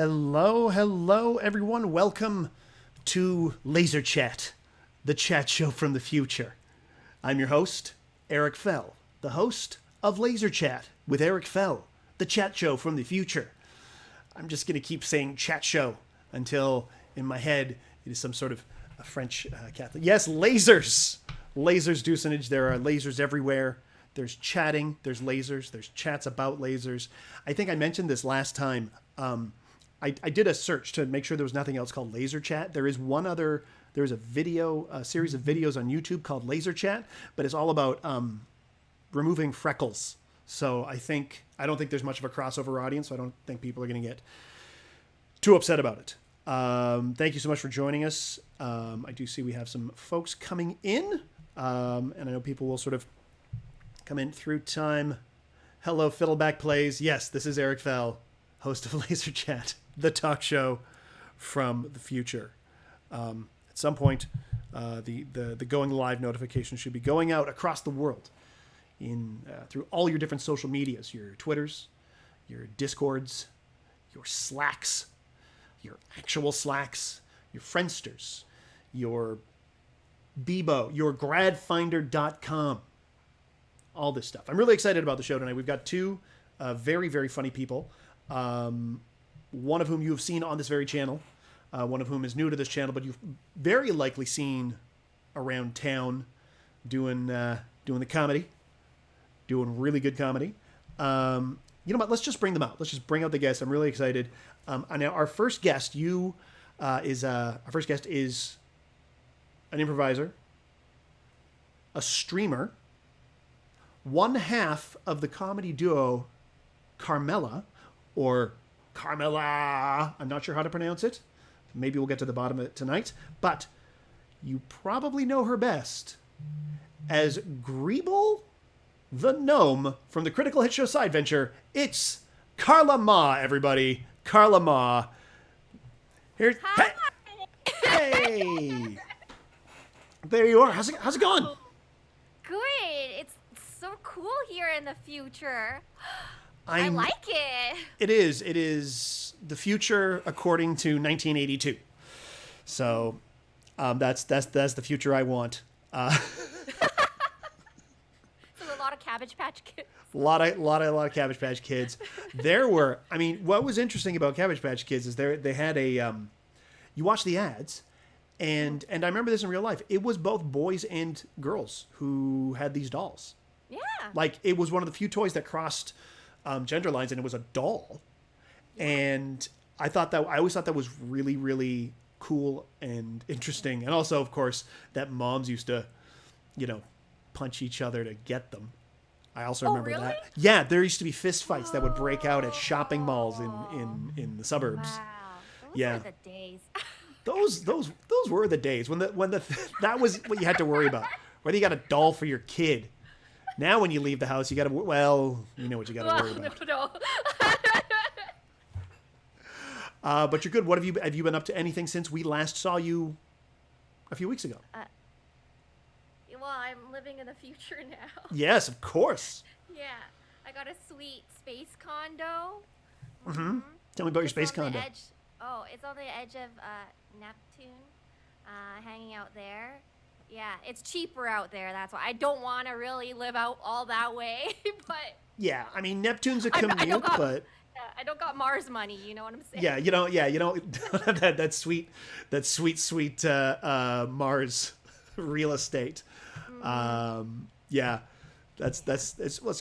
Hello, hello, everyone. Welcome to Laserchat, the chat show from the future. I'm your host, Eric Fell, the host of Laserchat with Eric Fell, the chat show from the future. I'm just going to keep saying chat show until in my head it is some sort of a French Catholic. Yes, lasers! Lasers, Deucenage. There are lasers everywhere. There's chatting, there's lasers, there's chats about lasers. I think I mentioned this last time. I did a search to make sure there was nothing else called Laserchat. There is there's a series of videos on YouTube called Laserchat, but it's all about removing freckles. So I don't think there's much of a crossover audience, so I don't think people are going to get too upset about it. Thank you so much for joining us. I do see we have some folks coming in, and I know people will sort of come in through time. Hello, Fiddleback Plays. Yes, this is Eric Fell, host of Laserchat, the talk show from the future. At some point, the going live notification should be going out across the world through all your different social medias, your Twitters, your Discords, your Slacks, your actual Slacks, your Friendsters, your Bebo, your gradfinder.com. All this stuff. I'm really excited about the show tonight. We've got two very, very funny people. One of whom you have seen on this very channel. One of whom is new to this channel, but you've very likely seen around town doing the comedy. Doing really good comedy. You know what? Let's just bring them out. Let's just bring out the guests. I'm really excited. Now, our first guest is an improviser, a streamer, one half of the comedy duo Carmela, or Carmela. I'm not sure how to pronounce it. Maybe we'll get to the bottom of it tonight. But you probably know her best as Greeble the Gnome from the Critical Hit Show Side Venture. It's Carla Mah, everybody. Carla Mah. Here. Hi. Hey. There you are. How's it going? Good. It's so cool here in the future. I like it. It is the future according to 1982. So that's the future I want. So a lot of Cabbage Patch Kids. A lot of Cabbage Patch Kids. What was interesting about Cabbage Patch Kids is they had you watch the ads, and I remember this in real life. It was both boys and girls who had these dolls. Yeah. Like, it was one of the few toys that crossed gender lines, and it was a doll. And I always thought that was really, really cool and interesting. And also, of course, that moms used to, punch each other to get them. I also remember really? that. Yeah, there used to be fist fights that would break out at shopping malls in the suburbs. Wow. Those Yeah. were the days. Those were the days when that was what you had to worry about. Whether you got a doll for your kid. Now when you leave the house, you got to, you know what you got to worry about. No. But you're good. What have you been up to anything since we last saw you a few weeks ago? Well, I'm living in the future now. Yes, of course. Yeah. I got a sweet space condo. Mm-hmm. Tell me about your space condo. It's on the edge of Neptune, hanging out there. Yeah, it's cheaper out there. That's why I don't want to really live out all that way. But yeah, Neptune's a commute, but I don't got Mars money. You know what I'm saying? Yeah, you don't have that sweet Mars real estate. Yeah, that's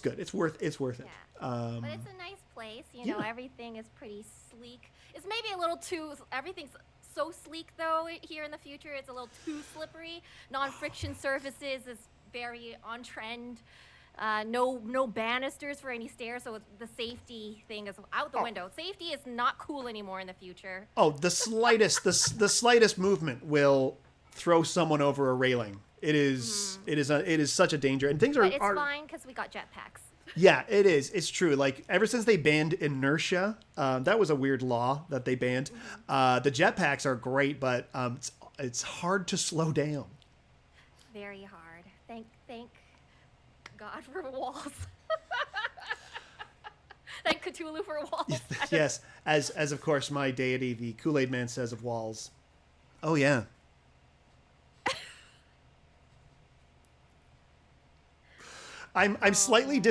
good. It's worth it. Yeah. But it's a nice place. Everything is pretty sleek. It's maybe a little too. Everything's so sleek though here in the future. It's a little too slippery. Non-friction surfaces is very on trend. No banisters for any stairs, so the safety thing is out the window. Safety is not cool anymore in the future. Oh, the slightest movement will throw someone over a railing. It is such a danger, and things are. But it's fine because we got jetpacks. Yeah, it is. It's true. Like, ever since they banned inertia, that was a weird law that they banned. The jetpacks are great, but it's hard to slow down. Very hard. Thank God for walls. Thank Cthulhu for walls. Yes, as of course my deity, the Kool-Aid Man, says of walls. Oh yeah. I'm slightly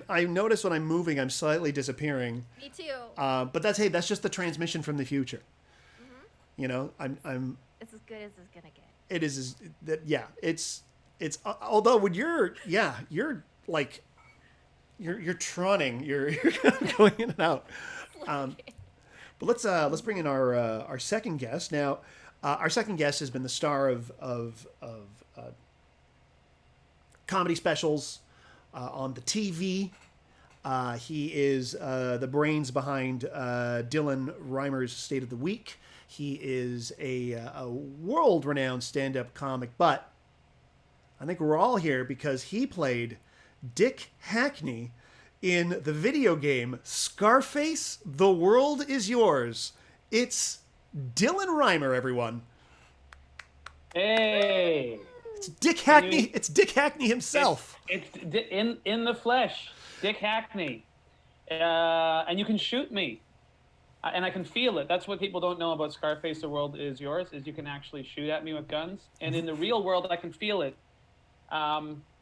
I notice when I'm moving, I'm slightly disappearing. Me too. But that's just the transmission from the future. Mm-hmm. You know, I'm. It's as good as it's gonna get. It is that yeah. It's although when you're like you're troning, you're kind of going in and out. But let's bring in our second guest now. Our second guest has been the star of comedy specials on the TV. He is the brains behind Dylan Reimer's State of the Week. He is a world-renowned stand-up comic, but I think we're all here because he played Dick Hackney in the video game Scarface, The World Is Yours. It's Dylan Reimer, everyone. Hey. It's Dick Hackney. It's Dick Hackney himself. It's in the flesh, Dick Hackney. And you can shoot me. And I can feel it. That's what people don't know about Scarface, The World Is Yours, is you can actually shoot at me with guns. And in the real world, I can feel it.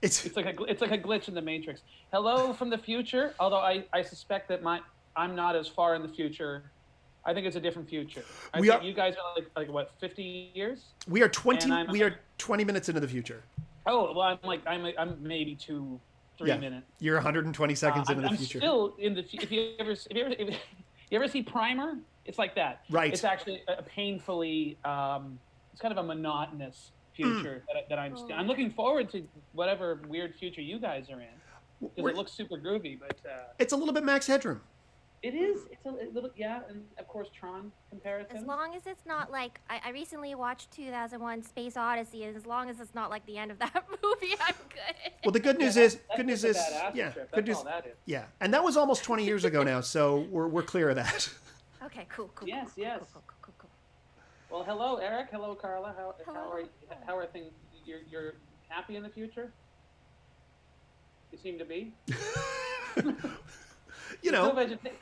It's like a glitch in the Matrix. Hello from the future. Although I suspect that I'm not as far in the future. I think it's a different future. You guys are like what, 50 years? We are 20. We are 20 minutes into the future. Oh well, I'm maybe 2-3 minutes. You're 120 seconds into the future. I'm still in the. If you ever see Primer, it's like that. Right. It's actually a painfully. It's kind of a monotonous future that I'm looking forward to whatever weird future you guys are in, because it looks super groovy. But it's a little bit Max Headroom. It is. It's a little, yeah, and of course Tron comparison. As long as it's not like I recently watched 2001: Space Odyssey, and as long as it's not like the end of that movie, I'm good. Well, the good news is, good news. Yeah, and that was almost 20 years ago now, so we're clear of that. Okay, cool. Yes. Cool. Well, hello, Eric. Hello, Carla. Hello. How are things? You're happy in the future? You seem to be. You know,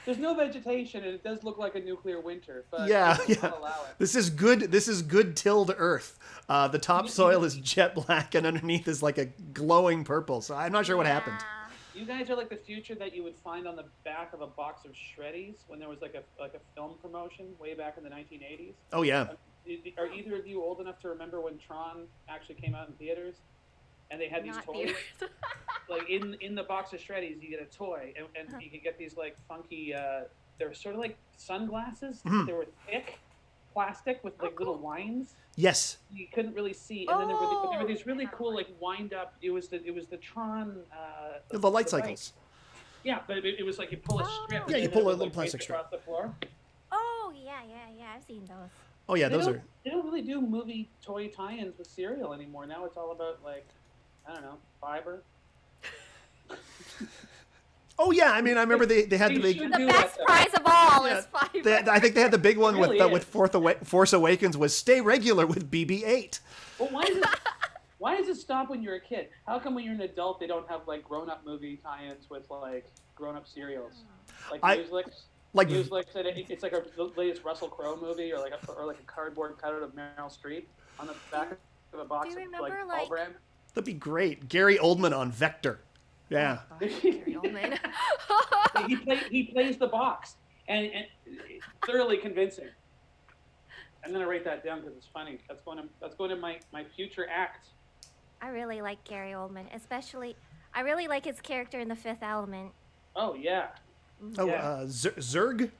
there's no vegetation, and it does look like a nuclear winter. But yeah. Allow it. This is good tilled earth. The topsoil is jet black, and underneath is like a glowing purple. So I'm not sure what happened. You guys are like the future that you would find on the back of a box of Shreddies when there was like a film promotion way back in the 1980s. Oh yeah. Are either of you old enough to remember when Tron actually came out in theaters? And they had these toys, like in the box of Shreddies, you get a toy, and you can get these like funky. They're sort of like sunglasses. Mm-hmm. They were thick, plastic with like little lines. Yes. You couldn't really see, and then there were these really cool like wind up. It was the Tron. The light cycles. Yeah, but it was like you pull a strip. Yeah, you pull a little plastic strip across the floor. Oh yeah, I've seen those. Oh yeah, those are. They don't really do movie toy tie-ins with cereal anymore. Now it's all about like, I don't know, fiber. Oh yeah, I mean, I remember they had the big. The best prize of all is fiber. I think they had the big one really with Force Awakens was stay regular with BB-8. Well, why does it stop when you're a kid? How come when you're an adult they don't have like grown-up movie tie-ins with like grown-up cereals? Like Newsflix said it's like the latest Russell Crowe movie, or like a cardboard cutout of Meryl Streep on the back of a box of like All Brand. That'd be great. Gary Oldman on Vector. Yeah. Oh, Gary Oldman. he plays the box, and thoroughly convincing. I'm gonna write that down because it's funny. That's going to my future act. I really like Gary Oldman, especially. I really like his character in The Fifth Element. Oh yeah. Oh, yeah. Zorg.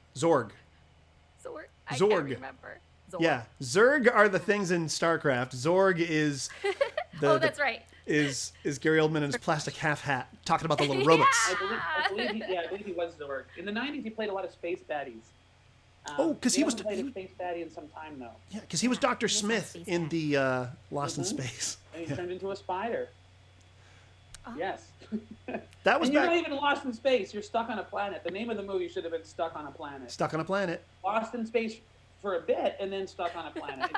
I can't remember. Zorg. Yeah, Zerg are the things in StarCraft. Zorg is that's right. Is Gary Oldman in his plastic half hat talking about the little robots? I believe he was Zorg. In the 90s, he played a lot of space baddies. Because he was played a space baddie in some time though. Yeah, because he was Dr. Smith in the Lost in Space. And he turned into a spider. Oh. Yes. That was You're not even lost in space. You're stuck on a planet. The name of the movie should have been Stuck on a Planet. Stuck on a Planet. Lost in space for a bit and then stuck on a planet,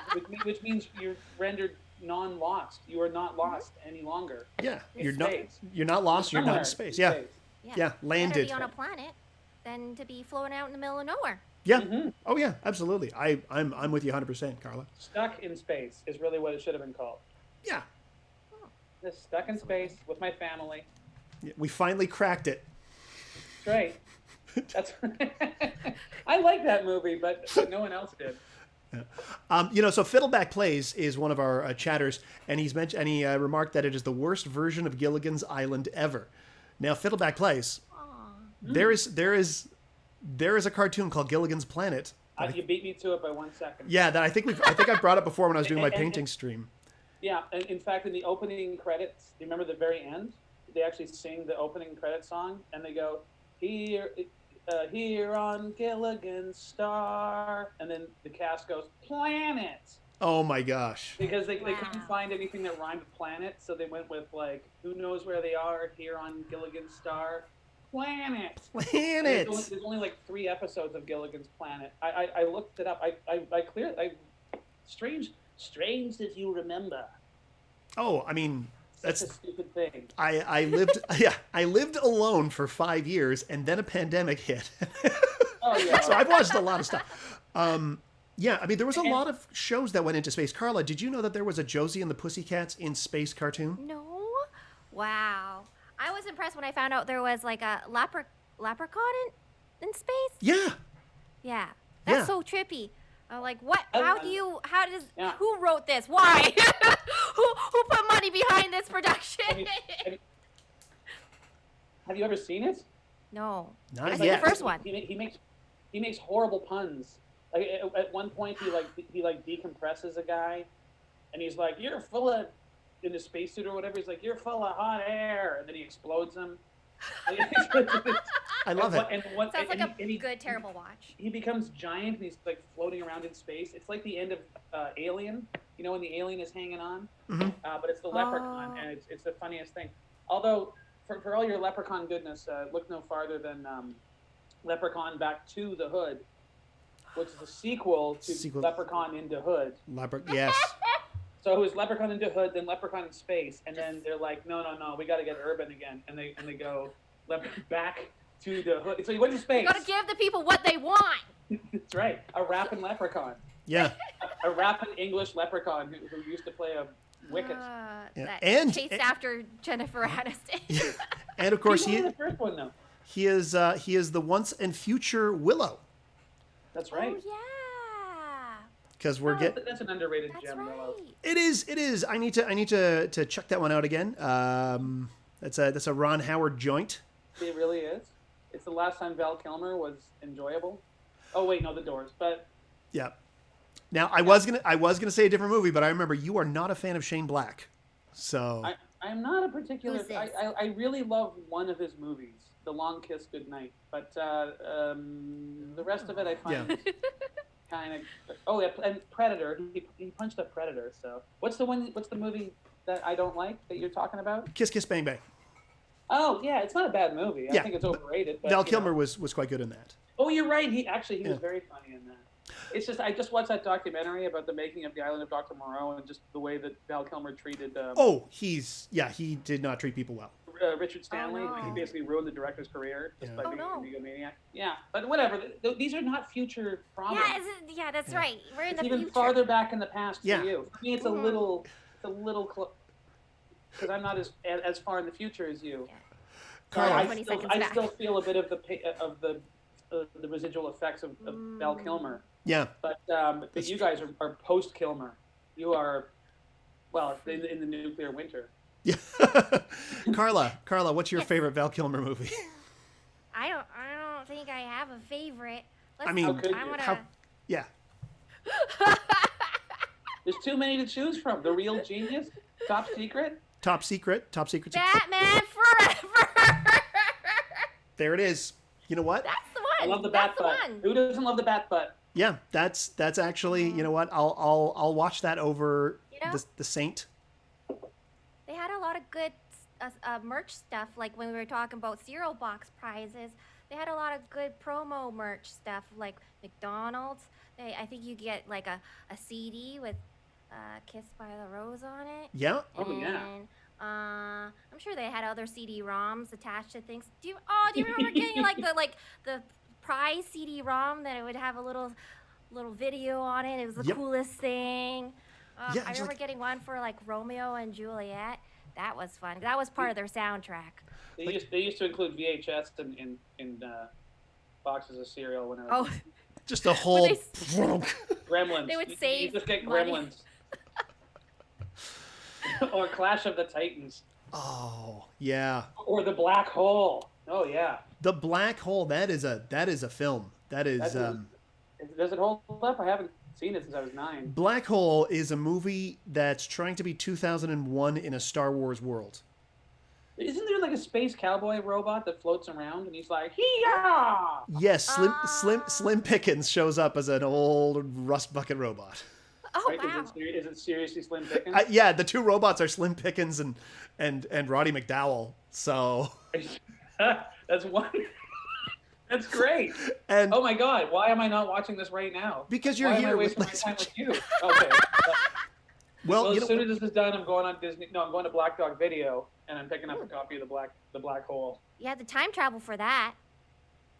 which means you're rendered non-lost. You are not lost any longer. Yeah, you're not lost. You're not in space. Yeah, landed. Better be on a planet. than to be floating out in the middle of nowhere. Yeah. Oh yeah, absolutely. I'm with you 100%, Carla. Stuck in space is really what it should have been called. Yeah. Just stuck in space with my family. We finally cracked it. That's right. That's. I like that movie, but no one else did. So Fiddleback Plays is one of our chatters, and he remarked that it is the worst version of Gilligan's Island ever. Now, Fiddleback Plays, there is a cartoon called Gilligan's Planet. You beat me to it by 1 second. Yeah, that I think I brought it before when I was doing my painting stream. Yeah, and in fact, in the opening credits, you remember the very end? They actually sing the opening credit song, and they go, here on Gilligan's Star, and then the cast goes, planet. Oh my gosh. Because they couldn't find anything that rhymed with planet, so they went with like, who knows where they are here on Gilligan's Star? Planet. There's only like 3 episodes of Gilligan's Planet. I looked it up. Strange that you remember. Oh, I mean, That's a stupid thing. I lived alone for 5 years, and then a pandemic hit. Oh yeah. So I've watched a lot of stuff. Yeah, I mean, there was a lot of shows that went into space. Carla, did you know that there was a Josie and the Pussycats in space cartoon? No. Wow. I was impressed when I found out there was like a leprechaun in space. Yeah. Yeah. That's Yeah. so trippy. I'm like, what? Yeah. Who wrote this? Why? who put money behind this production? Have you ever seen it? No. Not I yet. the first one. He makes horrible puns. Like at one point, he decompresses a guy, and he's like, "You're full of," in the spacesuit or whatever. He's like, "You're full of hot air," and then he explodes him. I love it. Sounds like a good terrible watch. He becomes giant, and he's like floating around in space. It's like the end of Alien. You know when the alien is hanging on, but it's the leprechaun, and it's the funniest thing. Although, for all your leprechaun goodness, look no farther than Leprechaun Back to the Hood, which is a sequel to Leprechaun into Hood. Yes. So it was Leprechaun into Hood, then Leprechaun in Space, and then they're like, no, we got to get urban again, and they go back to the Hood. So he went to space. You gotta give the people what they want. That's right, a rapping leprechaun. Yeah. A rapping English leprechaun who used to play a wicket. Yeah. That chased after Jennifer Aniston. And of course he was the first one though. He is the once and future Willow. That's right. Oh yeah. Because we're getting. That's an underrated gem. Right. Willow. It is. I need to check that one out again. That's a Ron Howard joint. It really is. It's the last time Val Kilmer was enjoyable. Oh wait, no, The Doors. But yeah. Now I was gonna say a different movie, but I remember you are not a fan of Shane Black, so. I'm not a particular. Who's this? I really love one of his movies, The Long Kiss Goodnight, but the rest of it I find kind of. Oh yeah, and Predator. He punched a predator. So what's the movie that I don't like that you're talking about? Kiss Kiss Bang Bang. Oh yeah, it's not a bad movie. I think it's overrated. But, Val Kilmer was quite good in that. Oh, you're right. He was very funny in that. It's just I just watched that documentary about the making of The Island of Dr. Moreau and just the way that Val Kilmer treated. He did not treat people well. Richard Stanley. Oh, no. He basically ruined the director's career just by being no. a egomaniac. Yeah, but whatever. These are not future problems. Yeah, that's right. We're in It's the even future. farther back in the past Yeah. for you. For me, it's a little because I'm not as far in the future as you. Yeah. Carla, 20 seconds I back. still feel a bit of the residual effects of Val Kilmer. Yeah. But you guys are post Kilmer. You are, well, in the nuclear winter. Yeah. Carla, what's your favorite Val Kilmer movie? I don't think I have a favorite. Yeah. There's too many to choose from. The Real Genius, Top Secret. Top Secret. Batman Forever. There it is. You know what? That's the one. I love the bat butt. Who doesn't love the bat butt? Yeah, that's actually, you know what? I'll watch that over the Saint. They had a lot of good merch stuff, like when we were talking about cereal box prizes. They had a lot of good promo merch stuff, like McDonald's. I think you get like a CD with "Kissed by the Rose" on it. Yeah. Oh yeah. I'm sure they had other CD-ROMs attached to things. Do you remember getting the prize CD-ROM that it would have a little video on it? It was the Yep. coolest thing. Yeah, I it's remember like- getting one for like Romeo and Juliet. That was fun. That was part of their soundtrack. They used to include VHS in boxes of cereal when I was Oh, Just a whole. Gremlins. They would You save just get money. Gremlins. Or Clash of the Titans. Oh yeah, Or The Black Hole. Oh yeah. the Black Hole. That is a film. That is. Does it hold up? I haven't seen it since I was 9. Black Hole is a movie that's trying to be 2001 in a Star Wars world. Isn't there like a space cowboy robot that floats around and he's like, hee-yah! Yes, Slim Pickens shows up as an old rust bucket robot. Oh Right? wow. Is it seriously Slim Pickens? Yeah, the two robots are Slim Pickens and Roddy McDowell. So. That's one. That's great. And Oh my God! Why am I not watching this right now? because you're Why here am I with wasting my time Laserchat. with you? Okay. Well, Well, you as soon know, as this is done, I'm going on Disney. No, I'm going to Black Dog Video, and I'm picking up a copy of the Black Hole. You had the time travel for that.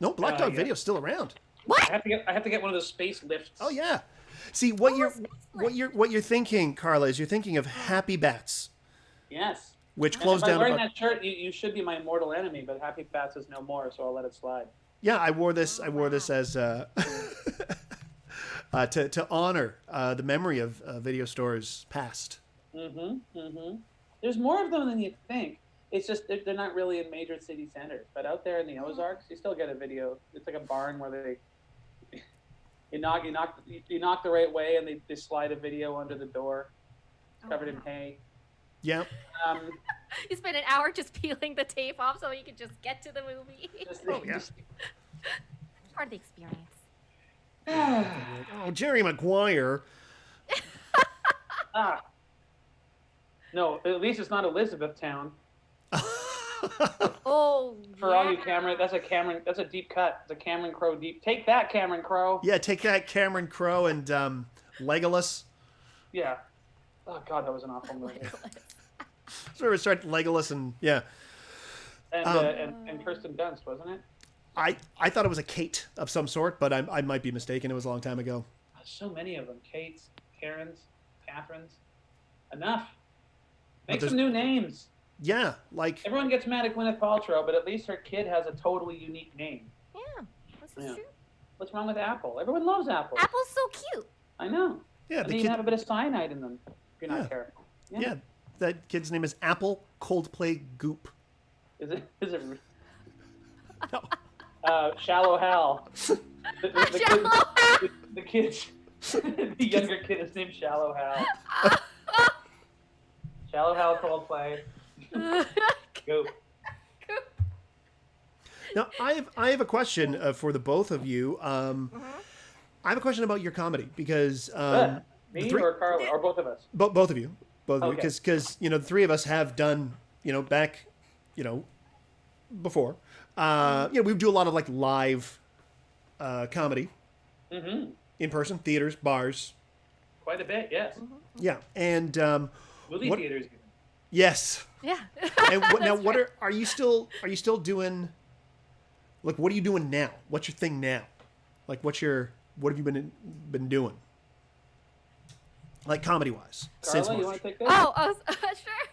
no, Black Dog yeah. Video's still around. What? I have to get one of those space lifts. Oh yeah. See what Oh, Space what you're thinking, Carla, is you're thinking of Happy Bats, Yes. which And closed if I'm down wearing about. that shirt, you should be my mortal enemy, but Happy Bats is no more, so I'll let it slide. Yeah, I wore this as to honor the memory of video stores past. There's more of them than you think. It's just they're not really in major city centers, but out there in the Ozarks, you still get a video. It's like a barn where you knock the right way, and they slide a video under the door, covered in hay. Yeah. You spent an hour just peeling the tape off so you could just get to the movie. Oh yeah. Part of the experience. Oh, Jerry Maguire. No, at least it's not Elizabethtown. Oh, For all you Cameron, that's a deep cut. It's a Cameron Crowe deep. Take that, Cameron Crowe. Yeah, take that, Cameron Crowe and Legolas. Yeah. Oh God, that was an awful movie. So we start Legolas and yeah. And Kirsten Dunst, wasn't it? I thought it was a Kate of some sort, but I might be mistaken. It was a long time ago. So many of them. Kates, Karens, Catherines. Enough. Make there's- some new names. Yeah, like Everyone gets mad at Gwyneth Paltrow, but at least her kid has a totally unique name. Yeah, this is Yeah. true. What's wrong with Apple? Everyone loves Apple. Apple's so cute. I know. yeah, And the they kid. even have a bit of cyanide in them, if you're Yeah. not careful. Yeah, that kid's name is Apple Coldplay Goop. Is it No. Shallow Hal. The Shallow the kids, the younger kid is named Shallow Hal. Shallow Hal Coldplay. Go. Now I have a question for the both of you. I have a question about your comedy because Me three- or Carla or both of us? both of you, Okay. because the three of us have done back before. We do a lot of like live comedy in person, theaters, bars. Quite a bit, yes. Yeah, and Movie what- theaters. Even. yes. Yeah. And what are you still doing? Like, what are you doing now? What's your thing now? Like, what have you been doing? Like comedy wise, since Carla, you March. want to take this? Sure.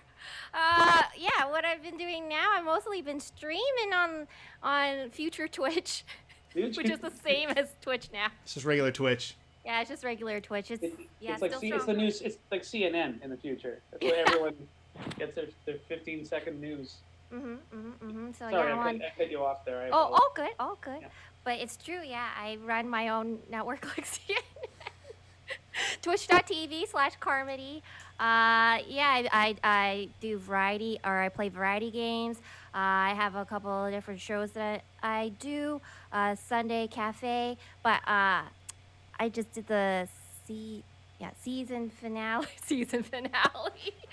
Yeah, what I've been doing now, I've mostly been streaming on future Twitch, Dude, which is the same as Twitch now. It's just regular Twitch. Yeah, it's just regular Twitch. It's It's like still it's the strong. news. It's like CNN in the future. That's where everyone gets their 15-second news. So Sorry, yeah, I'm I on. cut you off there. I Oh, apologize. all good. Yeah. But it's true, yeah. I run my own network like CNN. Twitch.tv/Carmody. I do variety, or I play variety games. I have a couple of different shows that I do. Sunday Cafe, but I just did the season finale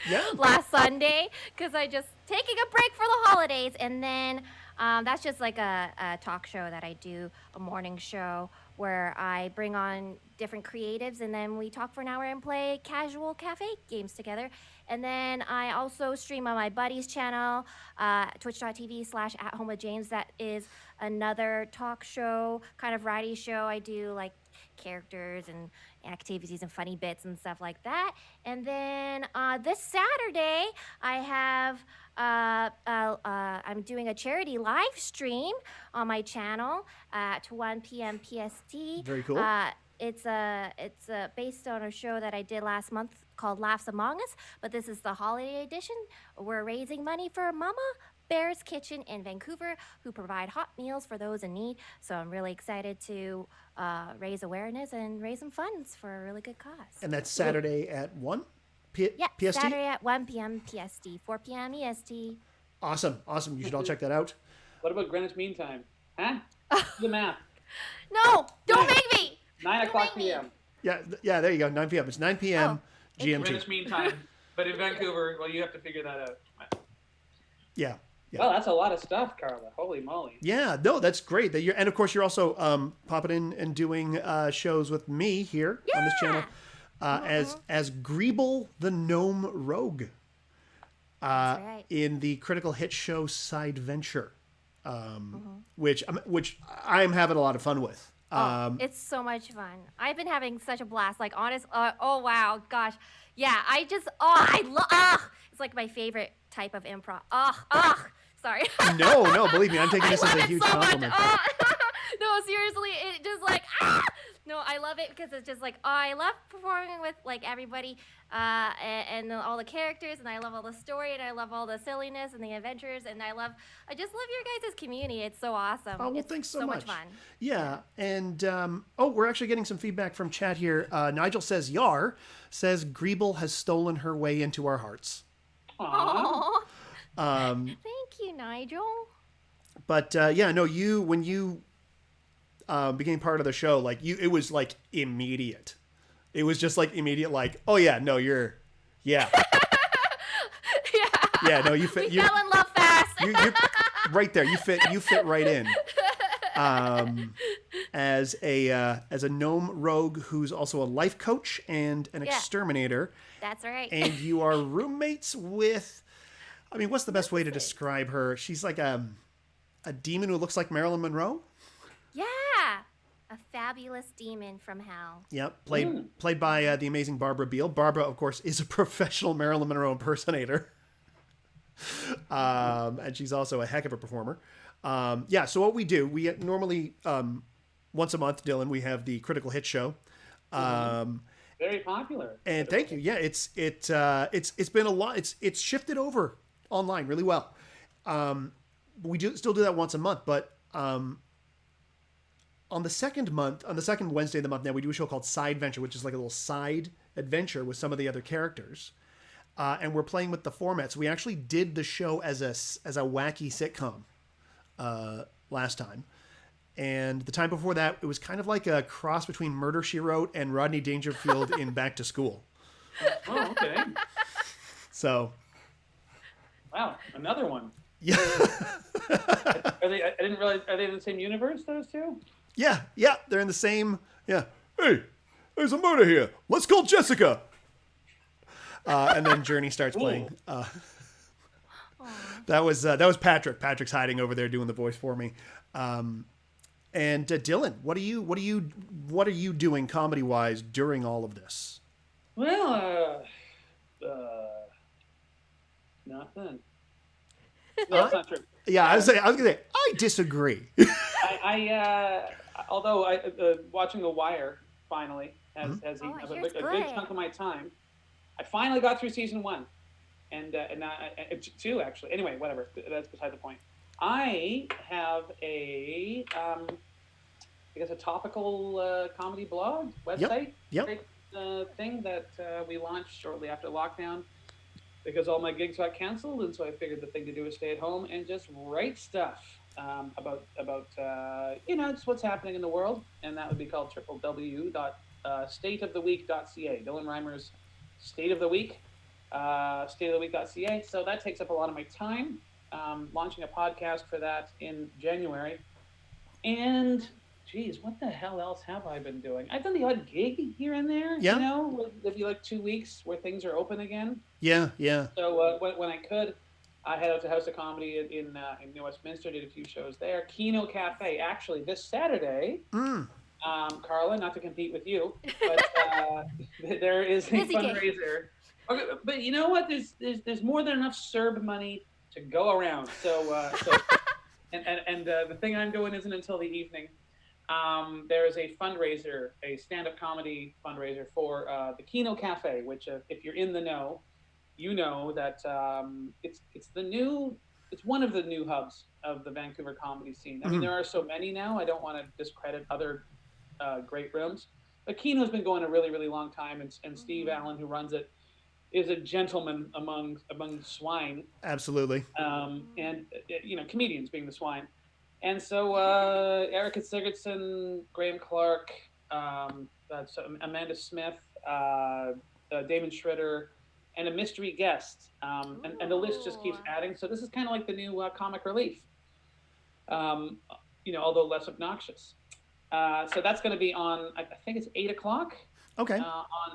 Yeah. last Sunday because I just taking a break for the holidays, and then that's just like a talk show that I do, a morning show where I bring on different creatives and then we talk for an hour and play casual cafe games together. And then I also stream on my buddy's channel, twitch.tv/@home with James. That is another talk show, kind of variety show. I do like characters and activities and funny bits and stuff like that. And then this Saturday, I have I'm doing a charity live stream on my channel at 1 p.m. PST. Very cool. It's based on a show that I did last month called Laughs Among Us, but this is the holiday edition. We're raising money for Mama Bear's Kitchen in Vancouver, who provide hot meals for those in need. So I'm really excited to raise awareness and raise some funds for a really good cause. And that's Saturday at 1 Yeah, PST? Saturday at 1 p.m. PST, 4 p.m. EST. Awesome. You should all check that out. What about Greenwich Mean Time? Huh? Do the math. No, don't make me. 9 Don't o'clock make me. p.m. Yeah, there you go. 9 p.m. It's 9 p.m. GMT. Greenwich Mean Time. But in Vancouver, well, you have to figure that out. Yeah. Well, that's a lot of stuff, Carla. Holy moly. Yeah, no, that's great. And of course, you're also popping in and doing shows with me here on this channel as Greeble the Gnome Rogue That's right. in the Critical Hit show Side Venture, which I'm having a lot of fun with. It's so much fun. I've been having such a blast. Like, honest. Oh wow, gosh, yeah. I love. It's like my favorite type of improv. Sorry. No, believe me, I'm taking this as a love it huge so much. compliment. No, seriously, it just like No, I love it because it's just like I love performing with like everybody and all the characters, and I love all the story, and I love all the silliness and the adventures, and I just love your guys' community. It's so awesome. Oh, well, it's thanks so much fun. Yeah, and we're actually getting some feedback from chat here. Nigel says, Greeble has stolen her way into our hearts. Aww. Thank you, Nigel. But when you became part of the show, like it was like immediate. It was just like immediate, like, oh yeah, no, you're, yeah, yeah, no, you fit. We fell in love fast. You're right there. You fit right in. As a gnome rogue who's also a life coach and an exterminator. That's right. And you are roommates with, I mean, what's the best way to describe her? She's like a demon who looks like Marilyn Monroe. Yeah, a fabulous demon from hell. Yep, played by the amazing Barbara Beale. Barbara, of course, is a professional Marilyn Monroe impersonator. And she's also a heck of a performer. So what we do, we normally, once a month, Dylan, we have the Critical Hit show. Very popular. And thank you. Yeah, it's been a lot. It's shifted over online really well. We still do that once a month, but on the second Wednesday of the month now, we do a show called Side Venture, which is like a little side adventure with some of the other characters. And we're playing with the formats. We actually did the show as a wacky sitcom last time. And the time before that, it was kind of like a cross between Murder, She Wrote and Rodney Dangerfield in Back to School. Oh, okay. So. Wow, another one. Yeah. Are they? I didn't realize. Are they in the same universe? Those two? Yeah, they're in the same. Yeah. Hey, there's a murder here. Let's call Jessica. And then Journey starts playing. That was Patrick. Patrick's hiding over there doing the voice for me. And Dylan, what are you doing comedy wise during all of this? Well, nothing. No, that's not true. Yeah, I was gonna say I disagree. Although watching The Wire finally has eaten up a big chunk of my time. I finally got through season 1, and 2 actually. Anyway, whatever. That's beside the point. I have a topical comedy blog website. Yep. Thing that we launched shortly after lockdown, because all my gigs got canceled, and so I figured the thing to do is stay at home and just write stuff about just what's happening in the world, and that would be called www.stateoftheweek.ca. Dylan Reimer's State of the Week, stateoftheweek.ca. So that takes up a lot of my time. Launching a podcast for that in January, and geez, what the hell else have I been doing? I've done the odd gig here and there, Yeah. you know, maybe like 2 weeks where things are open again. Yeah, yeah. So when I could, I head out to House of Comedy in New Westminster, did a few shows there. Kino Cafe, actually, this Saturday, Mm. Carla, not to compete with you, but there is a Busy day. fundraiser. Okay, but you know what? There's more than enough CERB money to go around. So the thing I'm doing isn't until the evening. There is a fundraiser, a stand-up comedy fundraiser for the Kino Cafe, which if you're in the know, you know that it's one of the new hubs of the Vancouver comedy scene. I mean, there are so many now. I don't want to discredit other great rooms, but Kino's been going a really, really long time, and Steve Allen, who runs it, is a gentleman among swine, Absolutely. and comedians being the swine. And so Erica Sigurdsson, Graham Clark, that's Amanda Smith, Damon Schroeder, and a mystery guest. And the list just keeps adding. So this is kind of like the new comic relief, although less obnoxious. So that's going to be on, I think it's 8 o'clock Okay.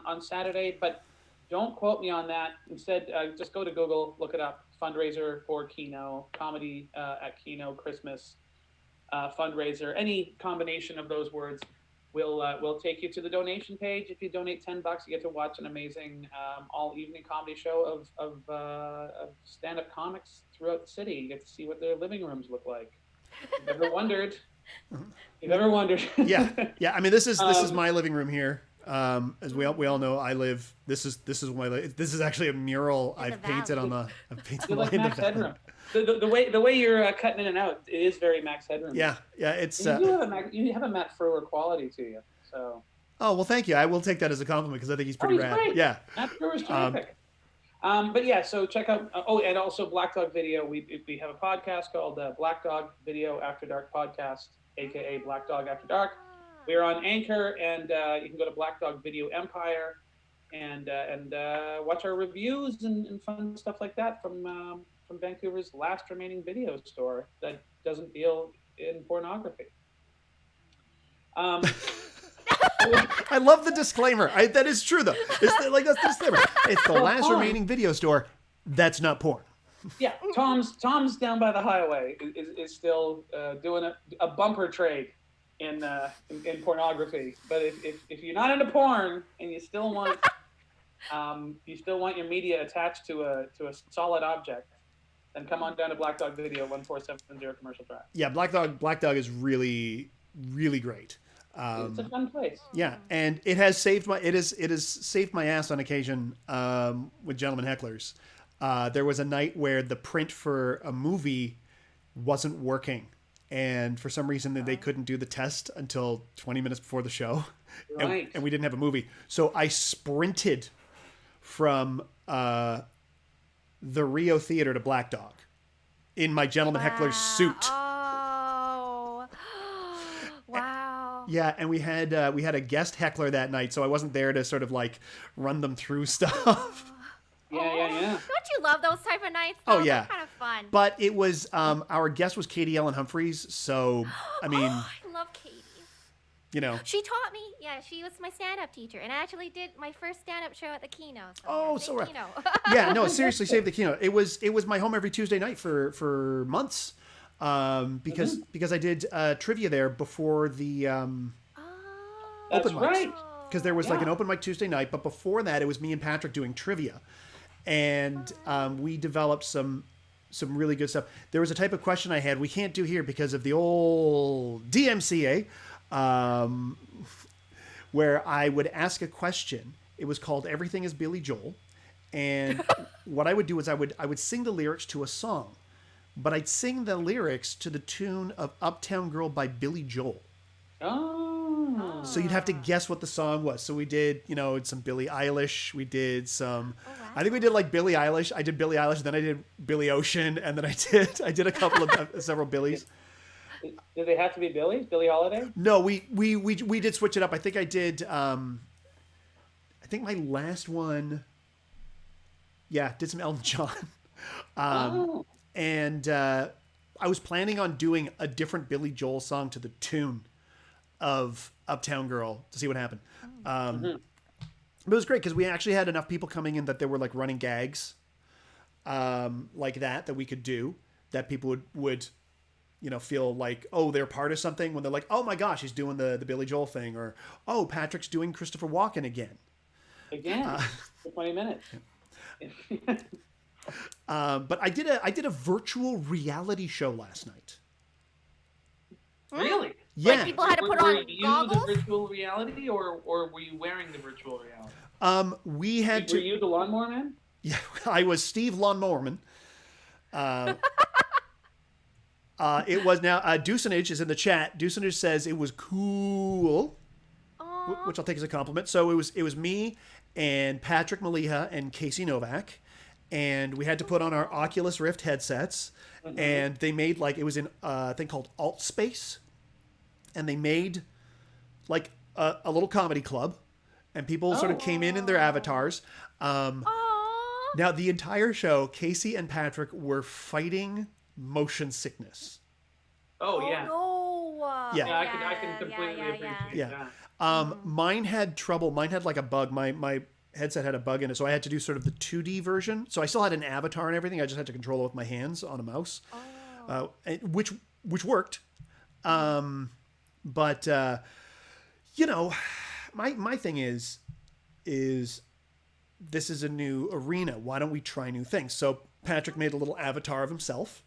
on Saturday. But don't quote me on that. Instead, just go to Google, look it up. Fundraiser for Kino, comedy at Kino, Christmas. Fundraiser, any combination of those words will take you to the donation page. If you donate $10, you get to watch an amazing all evening comedy show of stand-up comics throughout the city. You get to see what their living rooms look like. You've ever wondered? Yeah. I mean, this is my living room here. As we all know, I live. This is this is actually a mural I've painted on the. You're like Max Headroom. The way you're cutting in and out, it is very Max Headroom. Yeah. It's. You have a Matt Frewer quality to you. So. Oh well, thank you. I will take that as a compliment because I think he's pretty rad. Great. Yeah. Matt Frewer's terrific. But yeah, so check out. And also Black Dog Video. We have a podcast called Black Dog Video After Dark Podcast, aka Black Dog After Dark. We are on Anchor, and you can go to Black Dog Video Empire and watch our reviews and fun stuff like that from Vancouver's last remaining video store that doesn't deal in pornography. I love the disclaimer. That is true though. That's the disclaimer. It's the last remaining video store that's not porn. Yeah, Tom's down by the highway is still doing a bumper trade in pornography. But if you're not into porn and you still want your media attached to a solid object, then come on down to Black Dog Video, 1470 Commercial Drive. Yeah, Black Dog is really, really great. It's a fun place. Yeah, and it has saved my ass on occasion with gentlemen hecklers. There was a night where the print for a movie wasn't working, and for some reason they couldn't do the test until 20 minutes before the show, Right. and we didn't have a movie. So I sprinted from the Rio Theater to Black Dog in my gentleman heckler's suit. Oh, wow. Yeah, and we had a guest heckler that night, so I wasn't there to sort of like run them through stuff. Yeah. Don't you love those type of nights? Oh Those yeah, are kind of fun. But it was our guest was Katie Ellen Humphreys, so I mean, I love Katie. you know. She taught me. Yeah, she was my stand-up teacher, and I actually did my first stand-up show at the Kino. So Oh, yeah, so right. Kino. Yeah, no, seriously, save the Kino. It was my home every Tuesday night for months, because I did trivia there before the open That's mics. right. Because there was like an open mic Tuesday night, but before that, it was me and Patrick doing trivia, and we developed some really good stuff. There was a type of question I had we can't do here because of the old DMCA, where I would ask a question. It was called "Everything Is Billy Joel," and what I would do is I would sing the lyrics to a song, but I'd sing the lyrics to the tune of "Uptown Girl" by Billy Joel. Oh. So you'd have to guess what the song was. So we did, some Billie Eilish. We did some. Oh, wow. I think we did like Billie Eilish. I did Billie Eilish, then I did Billy Ocean, and then I did a couple of several Billies. Did they have to be Billy? Billie Holiday? No, we did switch it up. I think I did. I think my last one. Yeah, did some Elton John. And I was planning on doing a different Billy Joel song to the tune of Uptown Girl to see what happened. But it was great because we actually had enough people coming in that there were like running gags like that we could do, that people would feel like, oh, they're part of something, when they're like, oh my gosh, he's doing the Billy Joel thing, or oh, Patrick's doing Christopher Walken again for 20 minutes. But I did a virtual reality show last night. Really? Yeah. Like people had to put were on you goggles? the virtual reality, or were you wearing the virtual reality? We had Were you the lawnmower man? Yeah, I was Steve Lawnmowerman. It was now Deucenage is in the chat. Deucenage says it was cool, which I'll take as a compliment. So it was me and Patrick Maliha and Casey Novak, and we had to put on our Oculus Rift headsets, and they made it was in a thing called Alt Space, and they made like a little comedy club, and people sort of came in their avatars. Now the entire show, Casey and Patrick were fighting motion sickness. No. Yeah. Yeah, I can completely appreciate that. Mine had trouble. Mine had like a bug. My headset had a bug in it, so I had to do sort of the 2D version. So I still had an avatar and everything. I just had to control it with my hands on a mouse, which worked. But my thing is this is a new arena. Why don't we try new things? So Patrick made a little avatar of himself,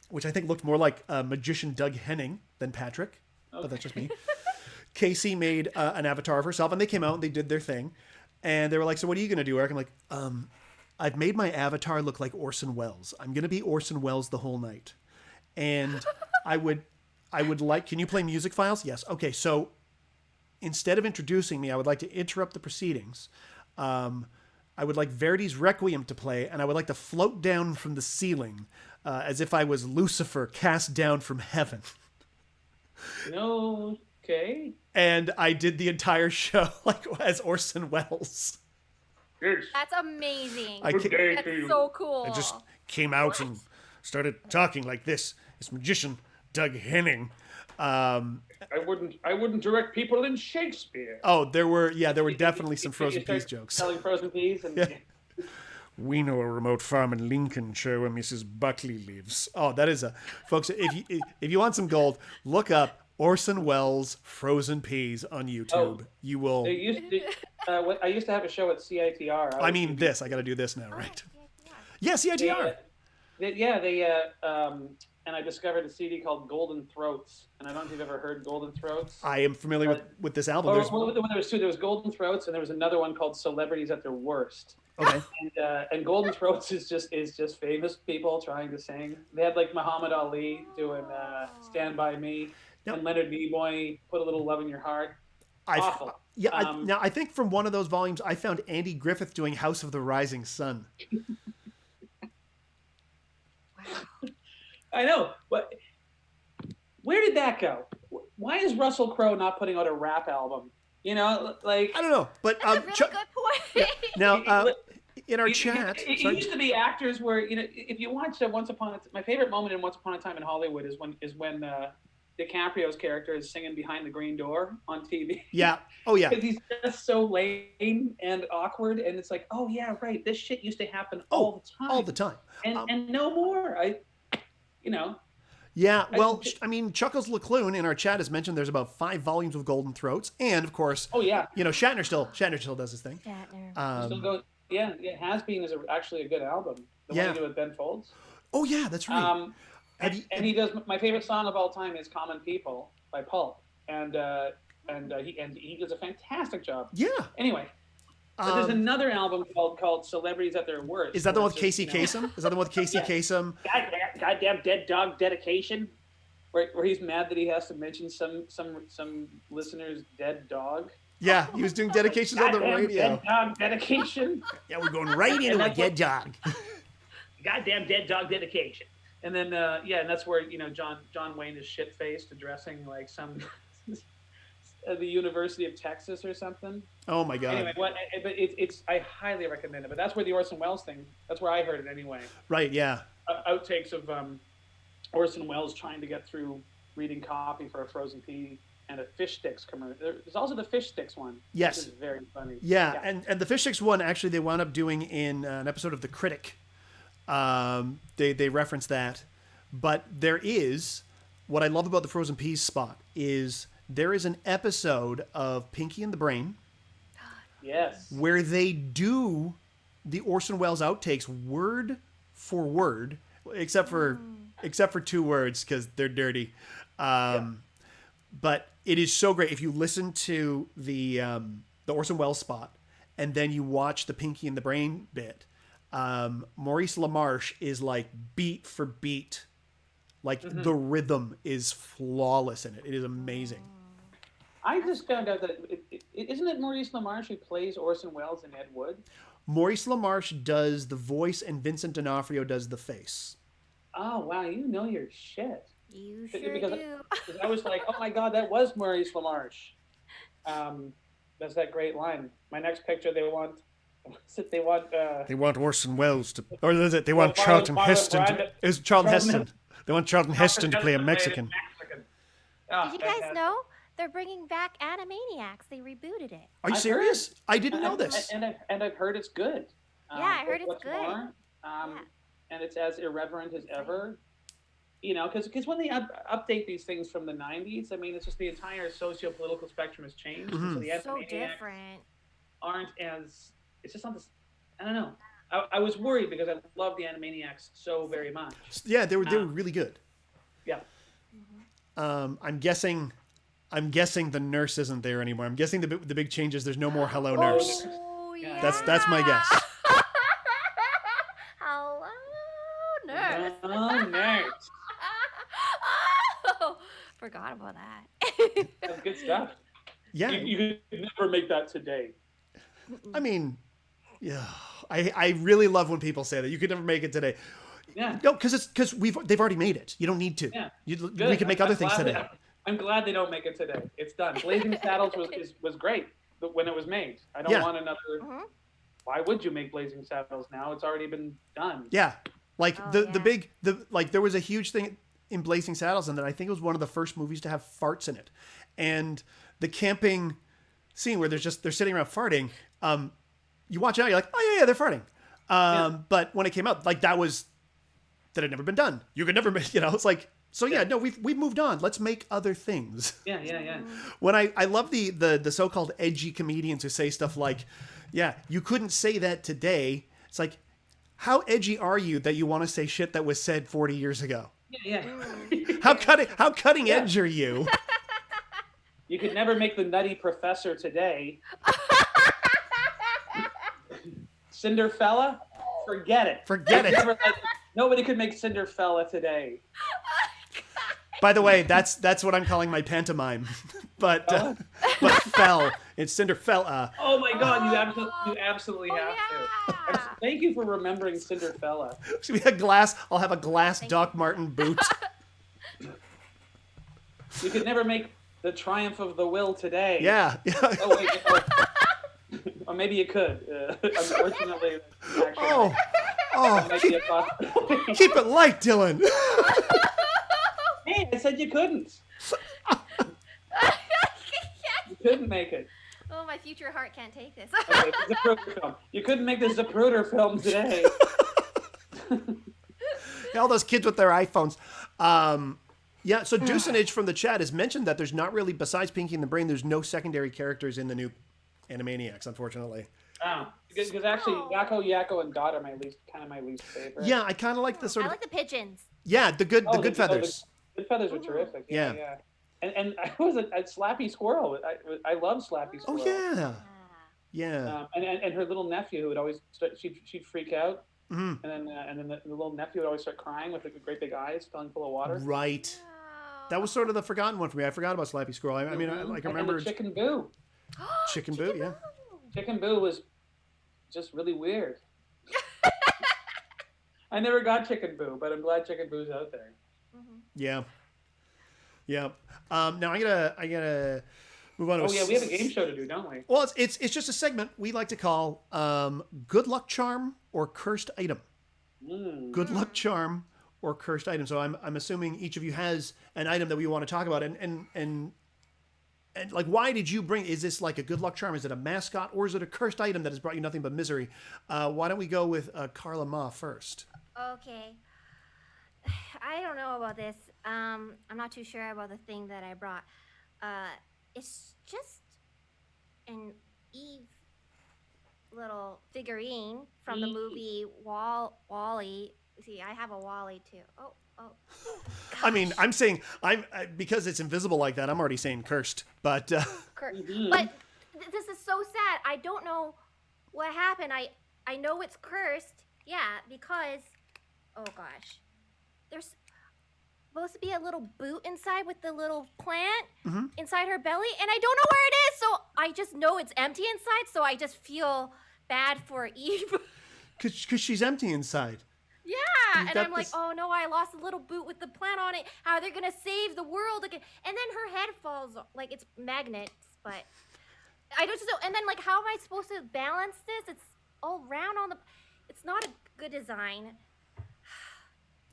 which I think looked more like magician Doug Henning than Patrick. Okay. But that's just me. Casey made an avatar of herself, and they came out and they did their thing. And they were like, so what are you going to do, Eric? I'm like, I've made my avatar look like Orson Welles. I'm going to be Orson Welles the whole night. And I would like, can you play music files? Yes. Okay, so instead of introducing me, I would like to interrupt the proceedings. I would like Verdi's Requiem to play, and I would like to float down from the ceiling as if I was Lucifer cast down from heaven. No, okay. And I did the entire show as Orson Welles. Yes. That's amazing. That's so cool. I just came out and started talking like this. This magician, Doug Henning. I wouldn't direct people in Shakespeare. Oh, there were definitely some frozen peas jokes. Selling frozen peas and We know a remote farm in Lincolnshire where Mrs. Buckley lives. Oh, that is folks. If you want some gold, look up Orson Welles frozen peas on YouTube. Oh, You will. I used to have a show at CITR. I got to do this now, right? Yeah, CITR. And I discovered a CD called Golden Throats, and I don't know if you've ever heard Golden Throats. I am familiar with this album. There was two. There was Golden Throats, and there was another one called Celebrities at Their Worst. Okay. And Golden Throats is just famous people trying to sing. They had like Muhammad Ali doing "Stand by Me," and Leonard Nimoy "Put a Little Love in Your Heart." Awful. Now I think from one of those volumes I found Andy Griffith doing "House of the Rising Sun." I know, but where did that go? Why is Russell Crowe not putting out a rap album? I don't know, but That's a really good point. Now, in our chat, it used to be actors where if you watch my favorite moment in Once Upon a Time in Hollywood is when DiCaprio's character is singing Behind the Green Door on TV. Yeah. Oh yeah. Because he's just so lame and awkward, and it's like, oh yeah, right. This shit used to happen all the time. All the time. And no more. Yeah, well, Chuckles Leclune in our chat has mentioned there's about 5 volumes of Golden Throats, and of course, Shatner still does his thing. Still goes, Has Been is actually a good album. The one he did with Ben Folds. Oh yeah, that's right. And he does my favorite song of all time is "Common People" by Pulp, and he does a fantastic job. Yeah. Anyway. But there's another album called "Celebrities at Their Worst." Is that the one with Casey Kasem? Is that the one with Casey Kasem? Goddamn dead dog dedication, where he's mad that he has to mention some listener's dead dog. Yeah, he was doing dedications on the radio. Dead dog dedication. Yeah, we're going right into a dead dog. Goddamn dead dog dedication. And then and that's where John Wayne is shit faced addressing like some. The University of Texas or something. Oh my God! Anyway, but it's I highly recommend it. But that's where the Orson Welles thing. That's where I heard it anyway. Right. Yeah. Outtakes of Orson Welles trying to get through reading copy for a frozen pea and a fish sticks commercial. There's also the fish sticks one. Yes. Which is very funny. Yeah, and the fish sticks one actually they wound up doing in an episode of The Critic. They reference that, but there is what I love about the frozen peas spot is there is an episode of Pinky and the Brain. Yes. Where they do the Orson Welles outtakes word for word, except for 2 words because they're dirty. But it is so great if you listen to the Orson Welles spot and then you watch the Pinky and the Brain bit. Maurice LaMarche is like beat for beat, like the rhythm is flawless in it. It is amazing. I just found out that isn't it Maurice LaMarche who plays Orson Welles and Ed Wood? Maurice LaMarche does the voice and Vincent D'Onofrio does the face. Oh wow, you know your shit. You sure Because do. I was like, oh my god, that was Maurice LaMarche. That's that great line. My next picture, they want Orson Welles to, or is it they want Well, Charlton Marlon Heston? Brando- Is Charlton Charlton Heston? They want Charlton Heston to play a Mexican. Oh, Did you guys know they're bringing back Animaniacs? They rebooted it. Are you I've serious? I didn't know this. And I've heard it's good. Yeah, I heard it's what's good. More, and it's as irreverent as ever. You know, because when they update these things from the 90s, I mean, it's just the entire socio-political spectrum has changed. Mm-hmm. So the So Animaniacs different. aren't as, it's just not this, I don't know. I was worried because I love the Animaniacs so very much. Yeah, they were really good. Yeah. I'm guessing the nurse isn't there anymore. I'm guessing the big changes. There's no more hello nurse. Oh, yeah. That's my guess. Hello, nurse. Oh, nurse. Oh, forgot about that. That's good stuff. Yeah, You could never make that today. I mean, yeah, I really love when people say that you could never make it today. Yeah. No, because they've already made it. You don't need to. Yeah. We Good. can make other things today. I'm glad they don't make it today. It's done. Blazing Saddles was great when it was made. I don't want another. Why would you make Blazing Saddles now? It's already been done. Yeah, like there was a huge thing in Blazing Saddles, and that I think it was one of the first movies to have farts in it, and the camping scene where they're sitting around farting. You watch it out, you're like, oh yeah, they're farting. But when it came out, like that had never been done. You could never make, it's like. So no, we've moved on. Let's make other things. Yeah. When I love the so-called edgy comedians who say stuff like, yeah, you couldn't say that today. It's like, how edgy are you that you want to say shit that was said 40 years ago? Yeah. How cutting edge are you? You could never make the Nutty Professor today. Cinderfella? Forget it. Nobody could make Cinderfella today. By the way, that's what I'm calling my pantomime, but fell. It's Cinderfella. Oh my God! You absolutely have to. Thank you for remembering Cinderfella. I'll have a glass Doc Martin boot. You could never make the Triumph of the Will today. Yeah. Oh wait. Or maybe you could. Unfortunately, Oh. That might be a possibility. Keep it light, Dylan. Hey, I said you couldn't. You couldn't make it. Oh, my future heart can't take this. Okay, the Zapruder film. You couldn't make the Zapruder film today. All those kids with their iPhones. So Deucenage from the chat has mentioned that there's not really, besides Pinky and the Brain, there's no secondary characters in the new Animaniacs, unfortunately. Oh, because actually, Yakko, and Dot are my least favorite. Yeah, I kind of like the sort I of. like the pigeons. Yeah, the good feathers. The good feathers were terrific. Yeah. And I was a Slappy Squirrel. I love Slappy Squirrel. Oh yeah. And her little nephew who would always she'd freak out, Mm-hmm. and then the little nephew would always start crying with like great big eyes filling full of water. Right. That was sort of the forgotten one for me. I forgot about Slappy Squirrel. I mean, I remember And the Chicken Boo. Chicken Boo. Yeah. Chicken Boo was just really weird. I never got Chicken Boo, but I'm glad Chicken Boo's out there. Yeah. Now I gotta move on. Oh yeah, we have a game show to do, don't we? Well, it's just a segment we like to call "Good Luck Charm" or "Cursed Item." Good luck charm or cursed item. So I'm assuming each of you has an item that we want to talk about, and And like, why did you bring? Is this like a good luck charm? Is it a mascot, or is it a cursed item that has brought you nothing but misery? Why don't we go with Carla Mah first? Okay. I don't know about this. I'm not too sure about the thing that I brought. It's just an Eve little figurine from the movie Wall-E. See, I have a Wall-E too. Oh. I mean, I'm saying because it's invisible like that. I'm already saying cursed, but But this is so sad. I don't know what happened. I know it's cursed. Yeah, because oh gosh, there's supposed to be a little boot inside with the little plant inside her belly, and I don't know where it is. So I just know it's empty inside. So I just feel bad for Eve. because she's empty inside. Yeah, and I'm like, oh no, I lost a little boot with the plant on it. How are they gonna save the world again? And then her head falls, like it's magnets, but I don't know. And then like, how am I supposed to balance this? It's all round on the. It's not a good design.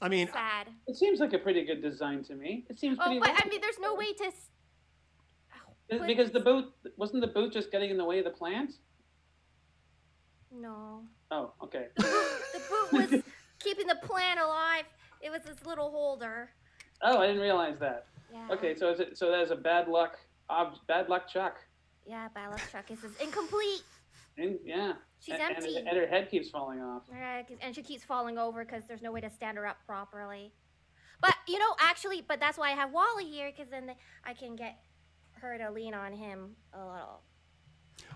I mean, sad. It seems like a pretty good design to me. It seems pretty. Oh, but I mean, there's no way to. Because the boot wasn't the boot just getting in the way of the plant. No. Oh, okay. The boot was keeping the plant alive. It was this little holder. Oh, I didn't realize that. Yeah. Okay, so that's a bad luck Chuck. Yeah, bad luck Chuck is incomplete. Yeah. She's empty. And her head keeps falling off. Right, and she keeps falling over because there's no way to stand her up properly. But actually, that's why I have Wally here, because then I can get her to lean on him a little.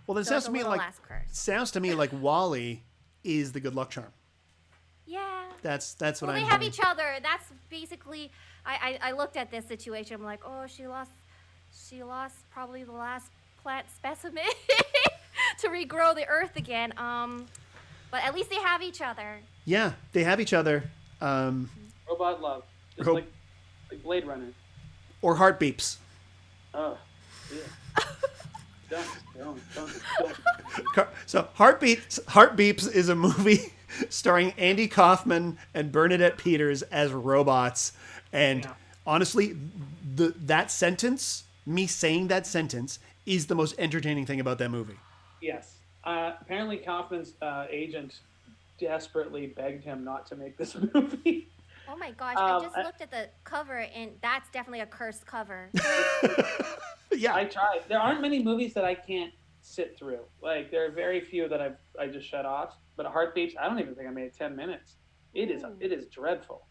Well, then so sounds to me like Wally is the good luck charm. Yeah. That's what they have each other. That's basically. I looked at this situation. I'm like, oh, she lost probably the last plant specimen to regrow the earth again. But at least they have each other. Yeah, they have each other. Robot love, just like Blade Runner. Or heart beeps. Oh, yeah. Don't. So Heart Beeps is a movie starring Andy Kaufman and Bernadette Peters as robots. And honestly, that sentence, me saying that sentence, is the most entertaining thing about that movie. Yes. Apparently Kaufman's agent desperately begged him not to make this movie. Oh my gosh, I just looked at the cover, and that's definitely a cursed cover. Yeah. I tried. There aren't many movies that I can't sit through. Like, there are very few that I just shut off. But Heart Beeps, I don't even think I made 10 minutes. It is dreadful.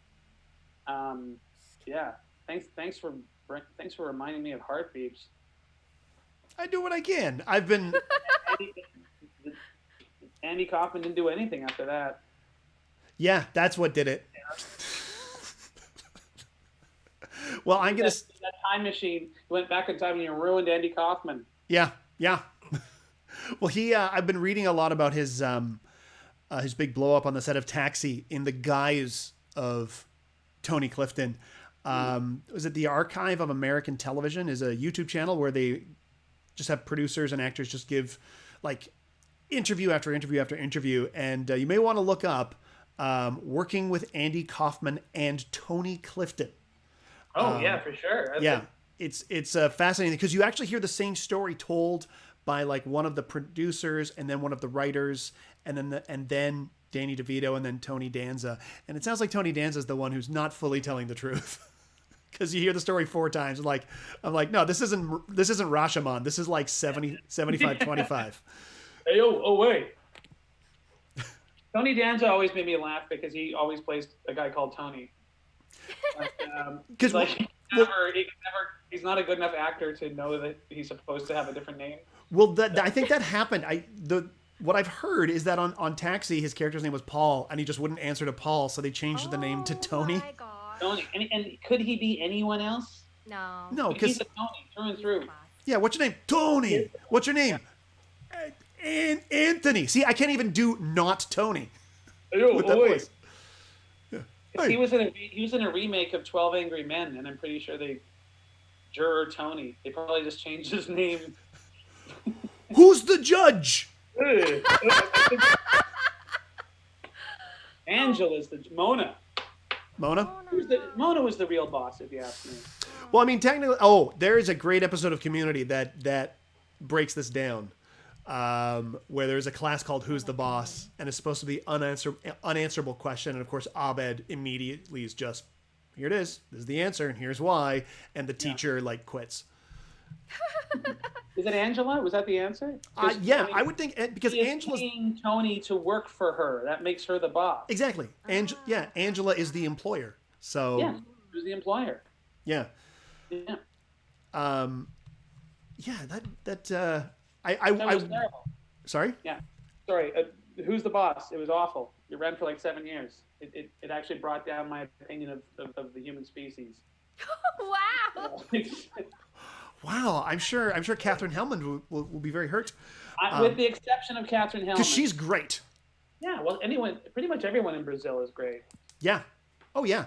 Yeah. Thanks for reminding me of Heart Beeps. I do what I can. I've been. Andy Kaufman didn't do anything after that. Yeah, that's what did it. Well, I'm gonna. That time machine. You went back in time and you ruined Andy Kaufman. Yeah. Well, I've been reading a lot about his big blow up on the set of Taxi in the guise of Tony Clifton. Was it the Archive of American Television? Is a YouTube channel where they just have producers and actors just give like interview after interview after interview, and you may want to look up Working with Andy Kaufman and Tony Clifton. Oh yeah, for sure. It's fascinating because you actually hear the same story told by like one of the producers and then one of the writers and then Danny DeVito and then Tony Danza, and it sounds like Tony Danza is the one who's not fully telling the truth because you hear the story 4 times. I'm like, no, this isn't Rashomon. This is like 70, 75, 25. Hey, wait. Tony Danza always made me laugh because he always plays a guy called Tony. Because he's not a good enough actor to know that he's supposed to have a different name. Well, I think that happened. What I've heard is that on Taxi, his character's name was Paul, and he just wouldn't answer to Paul, so they changed the name to Tony. Oh my gosh. Tony, and could he be anyone else? No, because he's a Tony through and through. Yeah, what's your name? Tony. What's your name? And Anthony. See, I can't even do not Tony. With that voice. Yeah. Hey. He was in a remake of 12 Angry Men, and I'm pretty sure Juror Tony. They probably just changed his name. Who's the judge? Angela's the Mona. Mona? Mona was the real boss, if you ask me. Well, I mean, technically, there is a great episode of Community that breaks this down, where there's a class called Who's the Boss, and it's supposed to be unanswerable question, and of course, Abed immediately is just, here it is, this is the answer, and here's why, and the teacher like quits. Is it Angela? Was that the answer? Yeah, I would think because She is Angela's paying Tony to work for her. That makes her the boss. exactly. Angela is the employer. So Yeah, who's the employer? yeah. Yeah. Yeah, that That was terrible. sorry? Yeah. Sorry. Who's the boss? It was awful. It ran for like 7 years. It actually brought down my opinion of the human species. Wow. Wow, I'm sure Catherine Hellman will be very hurt. With the exception of Catherine Hellman. Because she's great. Yeah, well, pretty much everyone in Brazil is great. Yeah. Oh, yeah.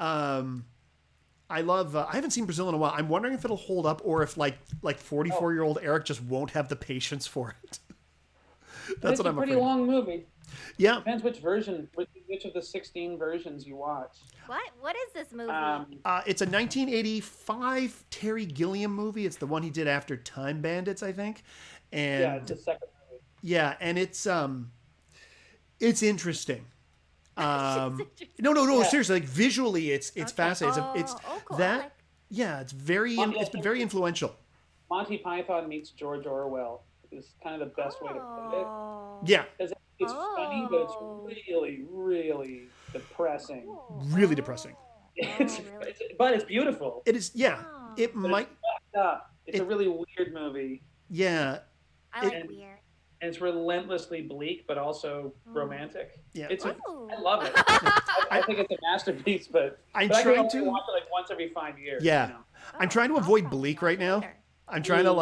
I love, I haven't seen Brazil in a while. I'm wondering if it'll hold up or if like 44-year-old Eric just won't have the patience for it. That's what I'm afraid. It's a pretty long movie. Yeah. Depends which version, which of the 16 versions you watch. What is this movie? It's a 1985 Terry Gilliam movie. It's the one he did after Time Bandits, I think. And Yeah, it's the second movie. yeah, and it's interesting. No, Yeah. seriously, like visually it's fascinating. It's cool. that it's been very influential. Monty Python meets George Orwell is kind of the best way to put it. Yeah, It's funny, but it's really, really depressing. really depressing. But it's beautiful. It is, yeah. It But might, it's fucked up. It's a really weird movie. yeah, I like weird. And it's relentlessly bleak, but also romantic. yeah. I love it. I think it's a masterpiece, but I'm I can trying only to- watch it like once every 5 years. Yeah. You know? I'm trying to avoid bleak right now. Later. I'm trying to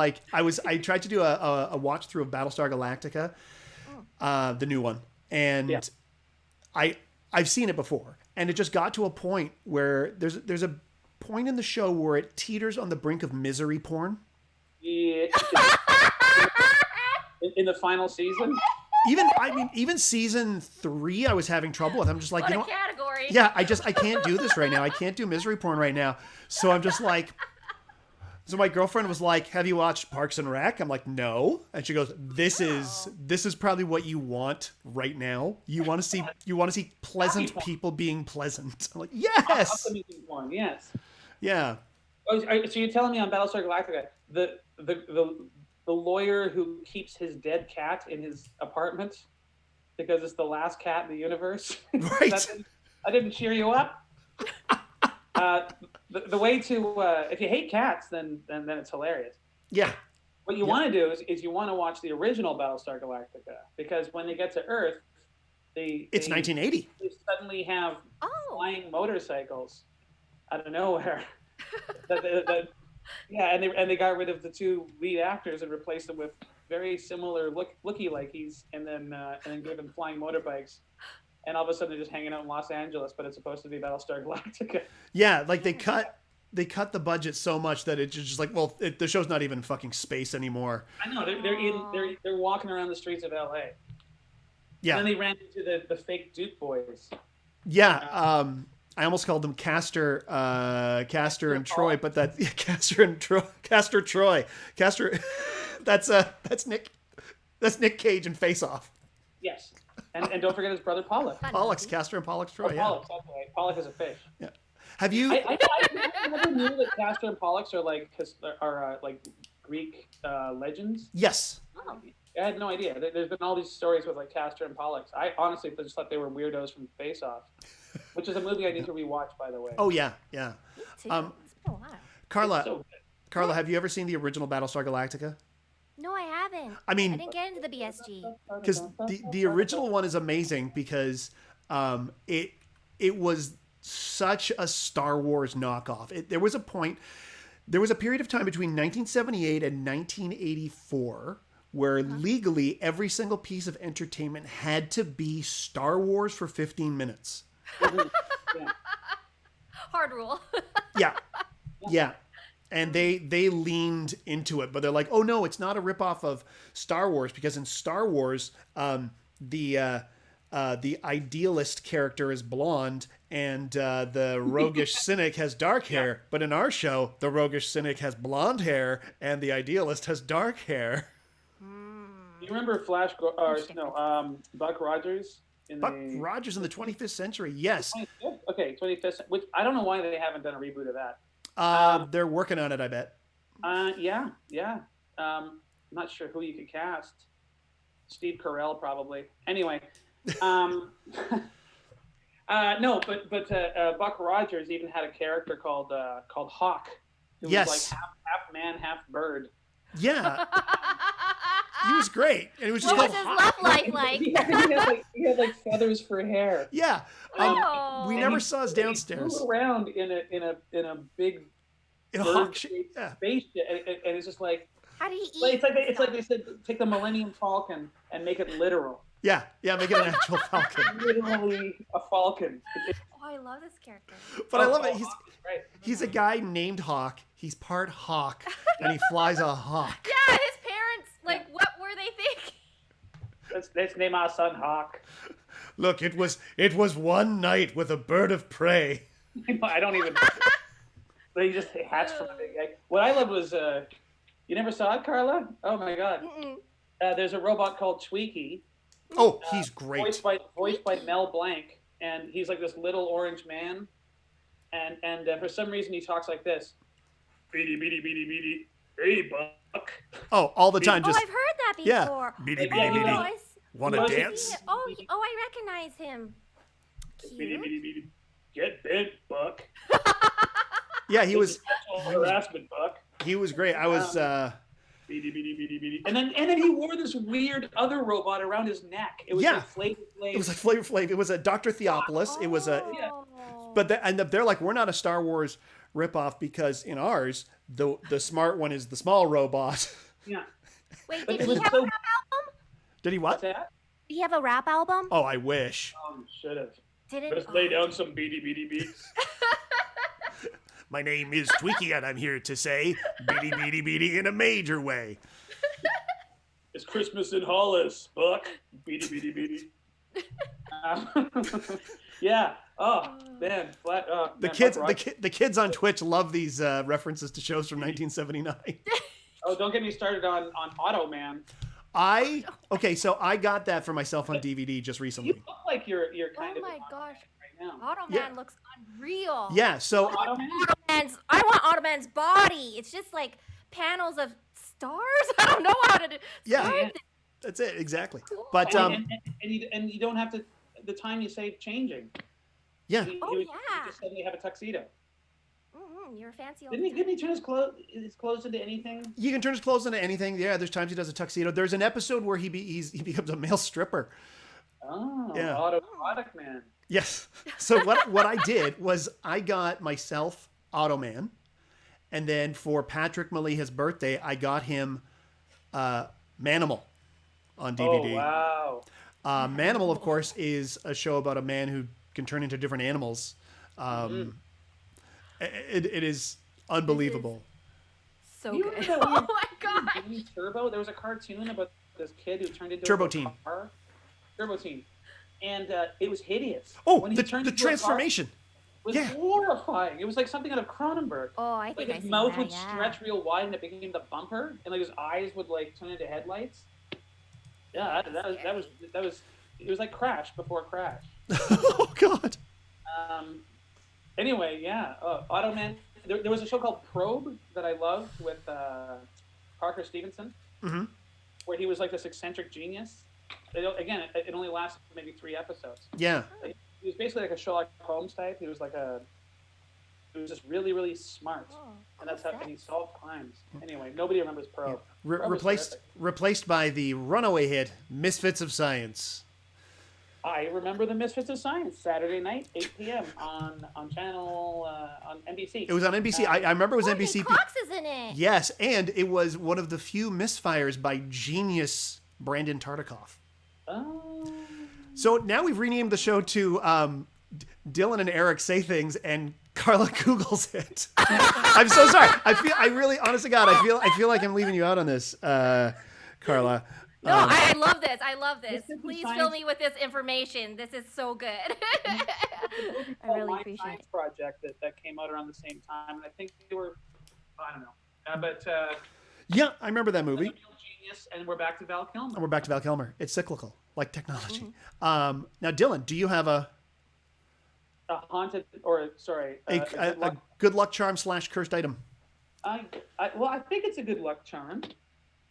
I tried to do a watch through of Battlestar Galactica, the new one, and Yeah. I've seen it before, and it just got to a point where there's a point in the show where it teeters on the brink of misery porn. Yeah. In the final season. Even season 3, I was having trouble with. I'm just like, What you a know, category. yeah, I can't do this right now. I can't do misery porn right now. So I'm just like, so my girlfriend was like, "Have you watched Parks and Rec?" I'm like, "No," and she goes, "This is probably what you want right now. You want to see pleasant people being pleasant." I'm like, "Yes, Optimism porn, yes. yeah, Oh, so you're telling me on Battlestar Galactica, the lawyer who keeps his dead cat in his apartment because it's the last cat in the universe? right." that didn't cheer you up? The way to if you hate cats, then it's hilarious. Yeah, What you want to do is you want to watch the original Battlestar Galactica, because when they get to Earth, it's 1980. they suddenly have flying motorcycles out of nowhere. Yeah, and they got rid of the 2 lead actors and replaced them with very similar looky-likeys, and then gave them flying motorbikes. And all of a sudden they're just hanging out in Los Angeles, but it's supposed to be Battlestar Galactica. Yeah, like they cut the budget so much that it's just like, well, the show's not even fucking space anymore. I know they're walking around the streets of LA. Yeah, And then they ran into the fake Duke boys. yeah. I almost called them Castor and Troy, but Castor Troy. That's Nick Cage in Face Off. Yes, and don't forget his brother Pollock. Pollux, Castor and Pollux Troy. Yeah. Pollock, that's right. Pollock is a fish. Yeah. Have you? I never knew that Castor and Pollux are like Greek legends. Yes. Oh. I had no idea. There's been all these stories with like Castor and Pollux. I honestly just thought they were weirdos from Face Off, which is a movie I need to rewatch, by the way. Oh yeah, yeah. Me too. It's been a while. Carla, It's so good. Carla, have you ever seen the original Battlestar Galactica? No, I haven't. I mean, I didn't get into the BSG. because the original one is amazing because it was such a Star Wars knockoff. There was a period of time between 1978 and 1984 where legally every single piece of entertainment had to be Star Wars for 15 minutes. Yeah. Hard rule. Yeah. Yeah. And they leaned into it, but they're like, oh no, it's not a ripoff of Star Wars, because in Star Wars, the the idealist character is blonde and the roguish cynic has dark hair. But in our show, the roguish cynic has blonde hair and the idealist has dark hair. You remember Buck Rogers? Rogers in the 25th century, yes. 25th? Okay, 25th. Which I don't know why they haven't done a reboot of that. They're working on it, I bet. Yeah. Not sure who you could cast. Steve Carell, probably. Anyway. No, but Buck Rogers even had a character called Hawk. Who was like half man, half bird. Yeah. He was great. And it was just what was his love life like? he had like feathers for hair. Yeah. We never saw his downstairs. He flew around in a big spaceship, and it's just like, how did he eat? It's like they said, take the Millennium Falcon and make it literal. Yeah, make it an actual falcon. Literally a falcon. Oh, I love this character. But I love it. He's a guy named Hawk. He's part hawk, and he flies a hawk. Yeah, his parents, what were they thinking? Let's name our son Hawk. Look, it was one night with a bird of prey. I don't even. They just hatched from a big egg. What I loved was, you never saw it, Carla? Oh my God. There's a robot called Tweaky. Oh, he's great. Voiced by Mel Blanc, and he's like this little orange man, and for some reason he talks like this. Beady, beady, beady, beady. Hey, Buck. Oh, all the time. I've heard that before. Yeah. Beady, beady, beady. Want to dance? Oh, I recognize him. Cute. Beady, beady, beady. Get bent, Buck. Yeah, he was. Harassment, Buck. He was great. I was. Beady, beady, beady, beady. And then he wore this weird other robot around his neck. It was like Flavor Flav. It was like Flavor Flav. It was a Dr. Theopolis. It was a. But they're like, we're not a Star Wars ripoff because in ours, the smart one is the small robot. Yeah. Wait, did he have a rap album? Did he what? What's that? Did he have a rap album? Oh, I wish. Oh, you should have. Didn't. Let's lay down some beady, beady beats. My name is Tweaky, and I'm here to say beady, beady, beady in a major way. It's Christmas in Hollis, Buck. Beady, beady, beady. Yeah. Oh man, the kids on Twitch love these references to shows from 1979. Oh, don't get me started on Automan. So I got that for myself on DVD just recently. You look like you're kind of. Oh my gosh. Right now. Automan looks unreal. Yeah, so I want Automan's body. It's just like panels of stars. I don't know how to describe it. That's it exactly. Cool. But and you don't have to the time you save changing. Yeah. He just suddenly have a tuxedo. You're fancy. Didn't he turn his clothes into anything? You can turn his clothes into anything. Yeah, there's times he does a tuxedo. There's an episode where he becomes a male stripper. Oh, yeah. Automatic man. Yes. So what I did was I got myself Automan, and then for Patrick Maliha's birthday, I got him Manimal on DVD. Oh, wow. Manimal, of course, is a show about a man who can turn into different animals. It is unbelievable. So good. Oh my God. Turbo. There was a cartoon about this kid who turned into Turbo a Teen. car. Turbo Teen. And it was hideous. Oh, when he the transformation. It was horrifying. It was like something out of Cronenberg. Oh, I think like his mouth would stretch real wide and it became the bumper, and like his eyes would like turn into headlights. Yeah, that was it was like Crash before Crash. Oh God. Anyway, yeah, Automan. There was a show called Probe that I loved with Parker Stevenson, where he was like this eccentric genius. It only lasted maybe 3 episodes. Yeah. He was basically like a Sherlock Holmes type. He was just really, really smart, and that's how he solved crimes. Anyway, nobody remembers Probe. Replaced by the runaway hit Misfits of Science. I remember the Misfits of Science, Saturday night, 8 p.m. on channel on NBC. It was on NBC. I remember it was NBC. Cox is in it. Yes, and it was one of the few misfires by genius Brandon Tartikoff. Oh. So now we've renamed the show to Dylan and Eric Say Things, and Carla Googles it. I'm so sorry. I really, honest to God, I feel like I'm leaving you out on this, Carla. No, I love this. I love this. This is Please science- fill me with this information. This is so good. I really My appreciate science it. project that came out around the same time, and I think they were, I don't know, but Yeah, I remember that movie. Genius, and we're back to Val Kilmer. And we're back to Val Kilmer. It's cyclical, like technology. Now, Dylan, do you have a Haunted, or sorry, a good luck charm / cursed item? Well, I think it's a good luck charm,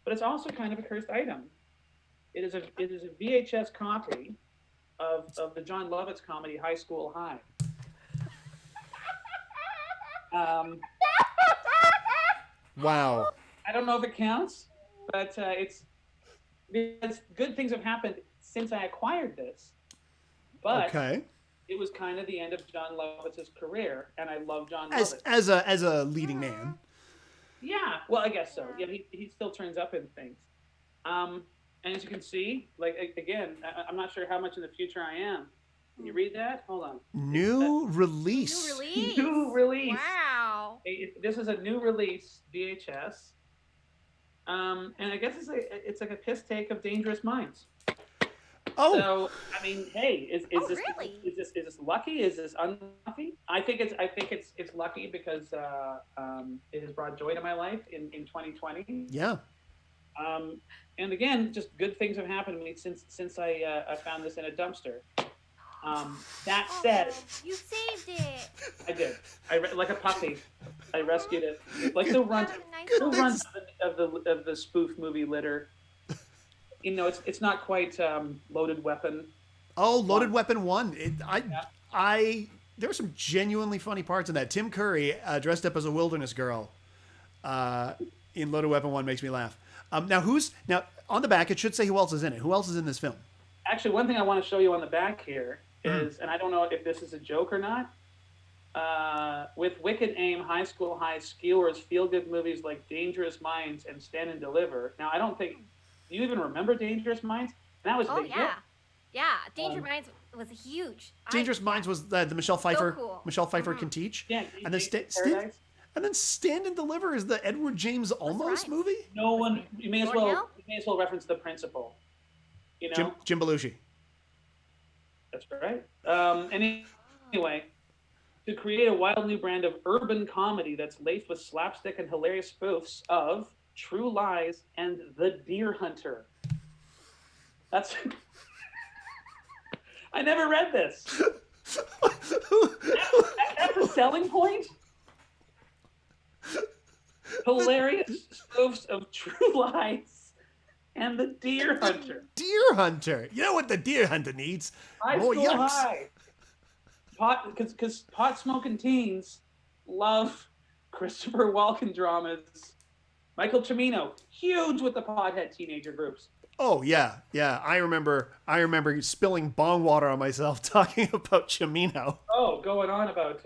but it's also kind of a cursed item. It is a VHS copy of the John Lovitz comedy High School High. Wow. I don't know if it counts, but it's because good things have happened since I acquired this. But Okay. it was kind of the end of John Lovitz's career, and I love John As Lovitz. as a leading man. Yeah, well, I guess so. Yeah, he still turns up in things. And as you can see, like, again, I'm not sure how much in the future I am. Can you read that? Hold on. New release. New release. New release. Wow. This is a new release VHS. And I guess it's like a piss take of Dangerous Minds. Oh, So I mean, hey, is this really? is this lucky? Is this unlucky? I think it's lucky because it has brought joy to my life in 2020. yeah. And again, just good things have happened to me since I found this in a dumpster. That said, You saved it. I did. Like a puppy, I rescued it. Like the runt, of the spoof movie litter. You know, it's not quite Loaded Weapon. Oh, Loaded Weapon 1. There were some genuinely funny parts in that. Tim Curry dressed up as a wilderness girl in Loaded Weapon 1 makes me laugh. Now on the back it should say who else is in it. Who else is in this film? Actually, one thing I want to show you on the back here is, and I don't know if this is a joke or not, with Wicked Aim, High School High, skewers feel-good movies like Dangerous Minds and Stand and Deliver. Now, I don't think, do you even remember Dangerous Minds? That was a big hit. Yeah. Danger Minds was huge. Dangerous Minds was the Michelle Pfeiffer. cool. Michelle Pfeiffer can teach. Yeah, and then Stand and Deliver is the Edward James Olmos right. movie. No one. You may as L'Oreal? well reference the principal. You know. Jim Belushi. That's right. Anyway, to create a wild new brand of urban comedy that's laced with slapstick and hilarious spoofs of True Lies and The Deer Hunter. That's. I never read this. That's a selling point. Hilarious spoofs of True Lies and The Deer Hunter. Deer Hunter. You know what the Deer Hunter needs? High More School yucks. High. Because pot smoking teens love Christopher Walken dramas. Michael Cimino, huge with the pothead teenager groups. Oh yeah. I remember spilling bong water on myself talking about Cimino. Oh, going on about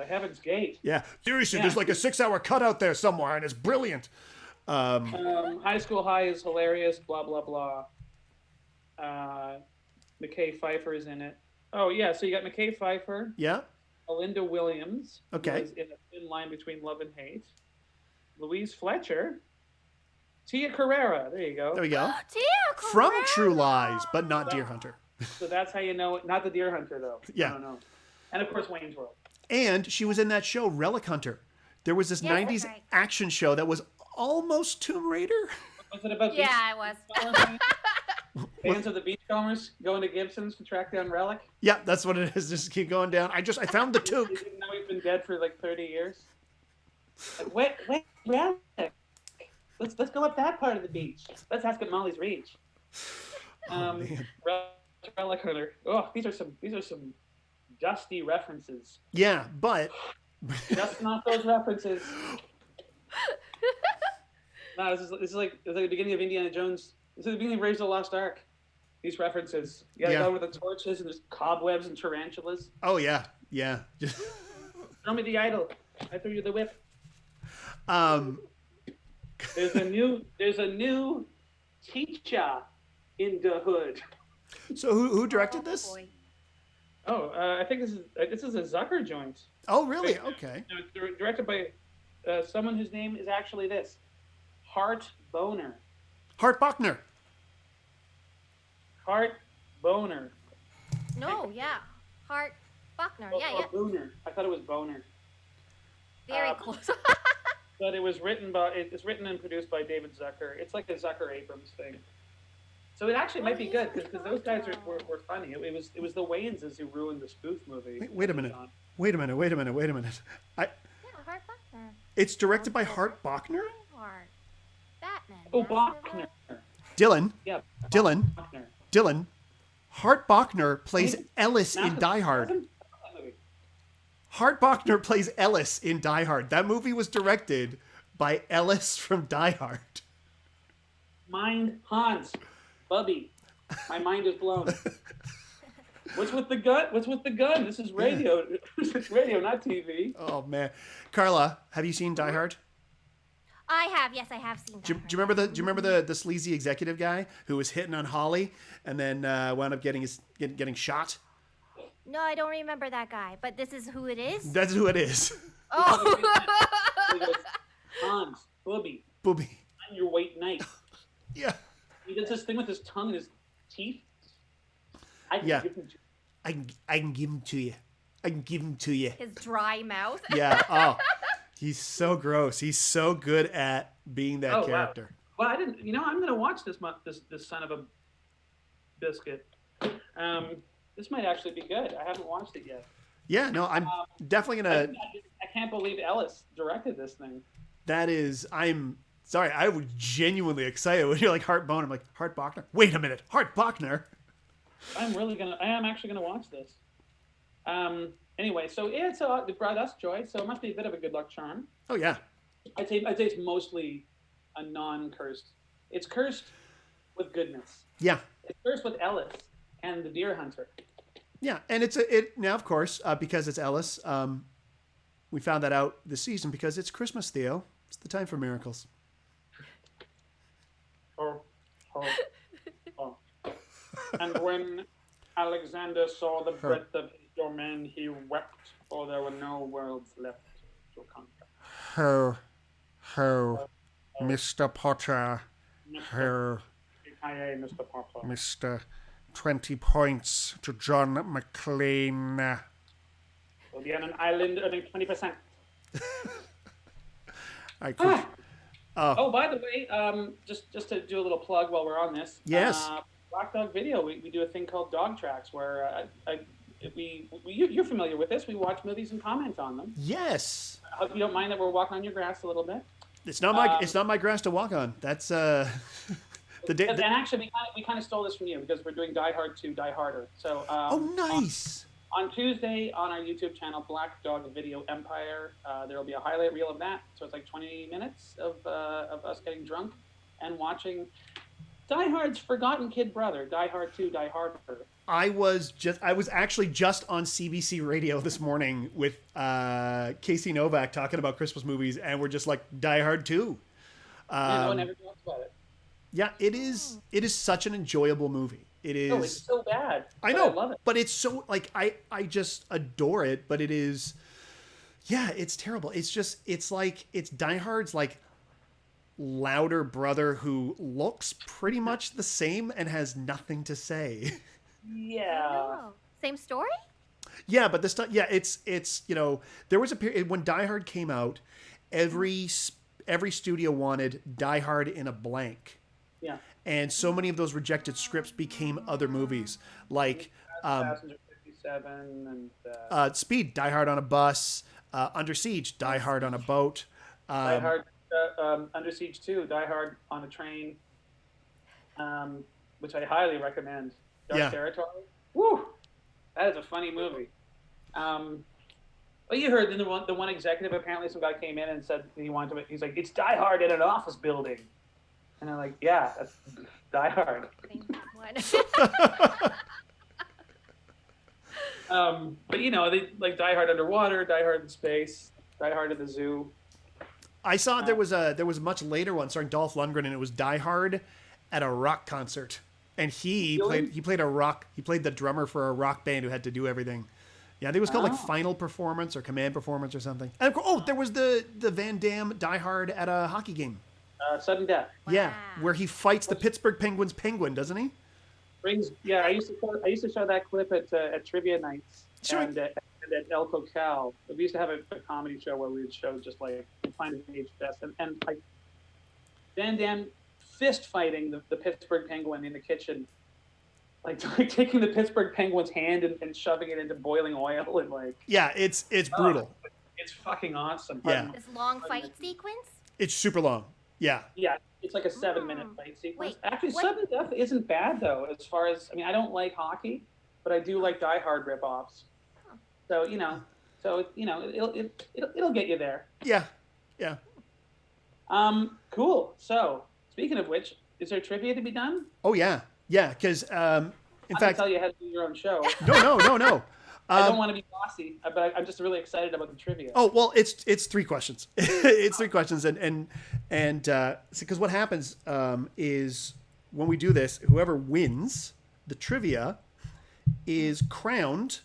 Heaven's Gate. Yeah. Seriously, Yeah. there's like a 6-hour cut out there somewhere, and it's brilliant. High School High is hilarious. Blah blah blah. McKay Pfeiffer is in it. Oh yeah, so you got McKay Pfeiffer, Yeah. Melinda Williams, Okay. who is in a thin line between love and hate. Louise Fletcher, Tia Carrera. There you go. There we go. Tia From Carrera. True Lies, but not Deer Hunter. So that's how you know it. Not the Deer Hunter though. Yeah. No. And of course Wayne's World. And she was in that show Relic Hunter. There was this Yes, that's 90s right. action show that was almost Tomb Raider. Was it about Yeah, I was. fans of the Beachcombers going to Gibson's to track down Relic? Yeah, that's what it is. Just keep going down. I found the They toque. didn't know he's been dead for like 30 years. Like, wait, Relic. Let's go up that part of the beach. Let's ask at Molly's Reach. man. Relic Hunter. Oh, these are some dusty references. Yeah, but Just not those references. No, this is like the beginning of Indiana Jones. This is the beginning of Raiders of the Lost Ark. These references. You gotta Yeah. go with the torches and there's cobwebs and tarantulas. oh yeah. Throw me the idol. I threw you the whip. um There's a new teacher in the hood. so who directed Oh, this? boy. Oh, I think this is a Zucker joint. Oh, really? Okay. No, it's directed by someone whose name is actually this, Hart Boner. Hart Buckner. Hart Boner. No, yeah. Hart Buckner. Oh, Yeah, oh, yeah. Booner. I thought it was Boner. Very close. But it was it's written and produced by David Zucker. It's like a Zucker Abrams thing. So it actually might be good because those guys were funny. It was the Wayneses who ruined the spoof movie. Wait a minute. Yeah, Hart Buckner. It's directed by Hart Bochner? Hart. Batman. Oh, Master Bachner. Dylan. Yeah. Dylan. Bachner. Dylan. Hart Bochner plays Ellis in Die Hard. Hart Bochner plays Ellis in Die Hard. That movie was directed by Ellis from Die Hard. Mind Hans. Bubby. My mind is blown. What's with the gun? What's with the gun? This is radio. It's radio, not TV. Oh man, Carla, have you seen Die Hard? I have. Yes, I have seen. Do you remember the sleazy executive guy who was hitting on Holly and then wound up getting shot? No, I don't remember that guy. But this is who it is. That's who it is. Oh. Hans. Bubby. Booby. I'm your white knight. Yeah. He does this thing with his tongue and his teeth. I can give him to you. I can give him to you. His dry mouth. Yeah. Oh, he's so gross. He's so good at being that character. Wow. Well, I didn't. You know, I'm gonna watch this son of a biscuit. This might actually be good. I haven't watched it yet. Yeah. No, I'm definitely gonna. I can't believe Ellis directed this thing. That is. I'm sorry. I was genuinely excited when you're like Hart Boner. I'm like Hart Bochner. Wait a minute, Hart Bochner. I am actually gonna watch this. Anyway, so yeah, so it brought us joy. So it must be a bit of a good luck charm. Oh yeah. I'd say it's mostly a non-cursed. It's cursed with goodness. Yeah. It's cursed with Ellis and the deer hunter. Yeah, and now of course because it's Ellis. We found that out this season because it's Christmas, Theo. It's the time for miracles. Oh. And when Alexander saw the breadth of his domain, he wept, for there were no worlds left to conquer. Ho, Mr. Potter. Ho, Mr. Potter. Mr. 20 points to John McClane. We'll be on an island earning 20%. I could. Oh, by the way, just to do a little plug while we're on this. Yes. Black Dog Video, we do a thing called Dog Tracks where you're familiar with this. We watch movies and comment on them. Yes. I hope you don't mind that we're walking on your grass a little bit. It's not my grass to walk on. That's the day. And actually, we kind of stole this from you because we're doing Die Hard 2, Die Harder. So. Oh, nice. On Tuesday on our YouTube channel, Black Dog Video Empire, there will be a highlight reel of that. So it's like 20 minutes of us getting drunk and watching Die Hard's forgotten kid brother, Die Hard 2, Die Harder. I was actually just on CBC Radio this morning with Casey Novak talking about Christmas movies, and we're just like Die Hard 2. No one ever talks about it. Yeah, it is such an enjoyable movie. It is. No, it's so bad. I know, I love it. But it's so like I just adore it. But it is, yeah, it's terrible. It's like Die Hard's like louder brother who looks pretty much the same and has nothing to say. Yeah. Oh, same story? Yeah, but this time, yeah, it's there was a period when Die Hard came out, every studio wanted Die Hard in a blank. Yeah. And so many of those rejected scripts became other movies, like Passenger 57 and Speed, Die Hard on a bus, Under Siege, Die Hard on a boat, Die Hard Under Siege 2, Die Hard on a train, which I highly recommend. Dark Territory. Woo! That is a funny movie. Well, you heard the one executive, apparently some guy came in and said he's like, it's Die Hard in an office building. And I'm like, yeah, that's Die Hard. But they like Die Hard underwater, Die Hard in space, Die Hard at the zoo. I saw there was a much later one starring Dolph Lundgren, and it was Die Hard at a rock concert, and he played the drummer for a rock band who had to do everything. Yeah, I think it was called like Final Performance or Command Performance or something. And there was the Van Damme Die Hard at a hockey game. Sudden Death. Yeah, where he fights the Pittsburgh Penguins penguin, doesn't he? Yeah, I used to show that clip at trivia nights Sure. and at El Cocal. We used to have a comedy show where we would show just like find an age fest and like Van Damme fist fighting the Pittsburgh Penguin in the kitchen, like taking the Pittsburgh Penguin's hand and shoving it into boiling oil and like Yeah, it's brutal. it's fucking awesome. Yeah. This long fight sequence? It's super long. Yeah. Yeah, it's like a 7-minute fight sequence. Wait, Actually, what- sudden death isn't bad though. As far as I mean, I don't like hockey, but I do like Die Hard ripoffs. So it'll get you there. Yeah. Yeah. Cool. So speaking of which, is there trivia to be done? Oh yeah. Yeah, because in I can fact, tell you how to do your own show. no. I don't want to be bossy, but I'm just really excited about the trivia. Oh well, it's 3 questions. It's 3 questions, and because what happens is when we do this, whoever wins the trivia is crowned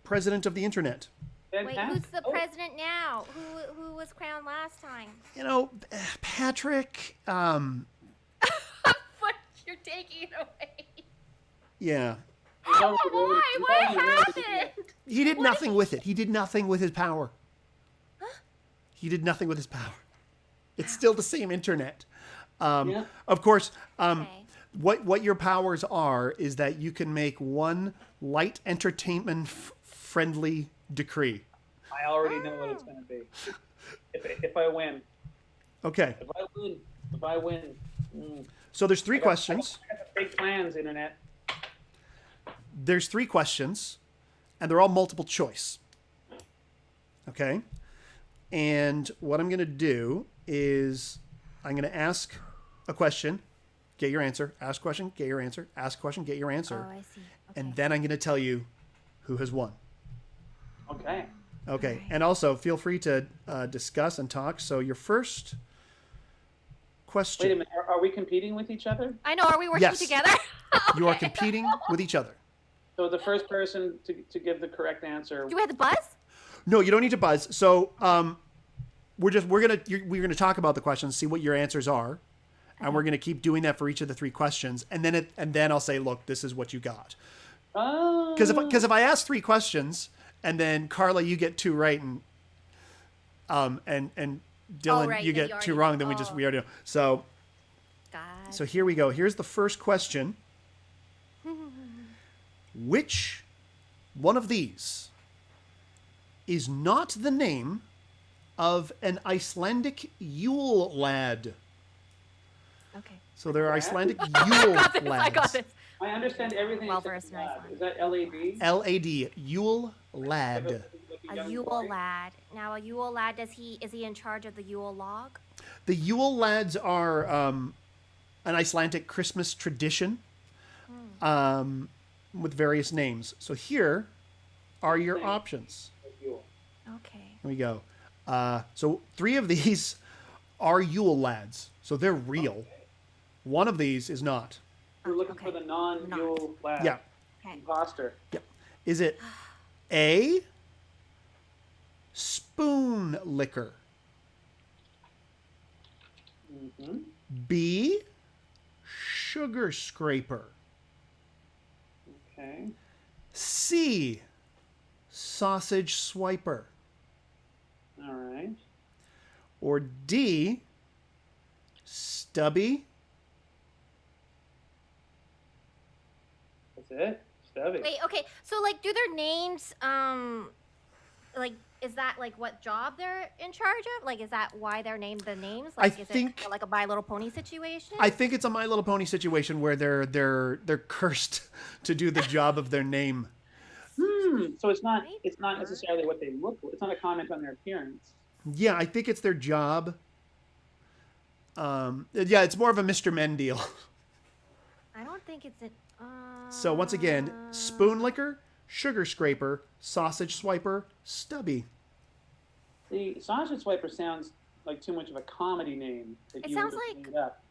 president of the internet. Wait, who's the president now? Who was crowned last time? You know, Patrick. But you're taking it away. Yeah, Why? What happened? he did nothing with it. He did nothing with his power. He did nothing with his power. It's still the same internet. Yeah. Of course, Okay. what your powers are is that you can make one light entertainment friendly decree. I already know what it's going to be. If I win. Okay. If I win. So there's 3 questions. I got big plans, internet. There's 3 questions, and they're all multiple choice. Okay? And what I'm going to do is I'm going to ask a question, get your answer, ask a question, get your answer, ask a question, get your answer. Oh, I see. Okay. And then I'm going to tell you who has won. Okay. Okay. And also feel free to discuss and talk. So your first question. Wait a minute. Are we competing with each other? I know. Are we working Yes. together? You are Okay. competing with each other. So the first person to give the correct answer. Do we have the buzz? No, you don't need to buzz. So we're gonna talk about the questions, see what your answers are, and we're gonna keep doing that for each of the 3 questions, and then I'll say, look, this is what you got. Oh. Because if I ask 3 questions and then Carla, you get 2 right, and Dylan, right, you then get you 2 already- wrong, then we already know. So God. so here we go. Here's the first question. Which one of these is not the name of an Icelandic Yule lad? Okay. So there are Icelandic Yule I lads. got this. I understand everything. Well except versed in lad. Iceland. Is that LAD? L-A-D, Yule lad. A Yule lad. Now, a Yule lad, is he in charge of the Yule log? The Yule lads are an Icelandic Christmas tradition with various names. So here are your options. Okay. Here we go. So 3 of these are Yule lads. So they're real. One of these is not. We're looking Okay. for the non-Yule lad. Yeah. Okay. Imposter. Yeah. Is it A, spoon liquor, Mm-hmm. B, sugar scraper, Okay. C, sausage swiper, All right. or D, stubby? That's it. Stubby. Wait, okay. So, like, do their names, like, is that, like, what job they're in charge of? Like, is that why they're named the names? Like, is think- it like a My Little Pony situation? I think it's a My Little Pony situation where they're cursed to do the job of their name. So it's not necessarily what they look like. It's not a comment on their appearance. Yeah, I think it's their job. Yeah, it's more of a Mr. Men deal. I don't think it's an. So once again, spoon liquor, sugar scraper, sausage swiper, stubby. The sausage swiper sounds like too much of a comedy name. That It you sounds would've like- made up.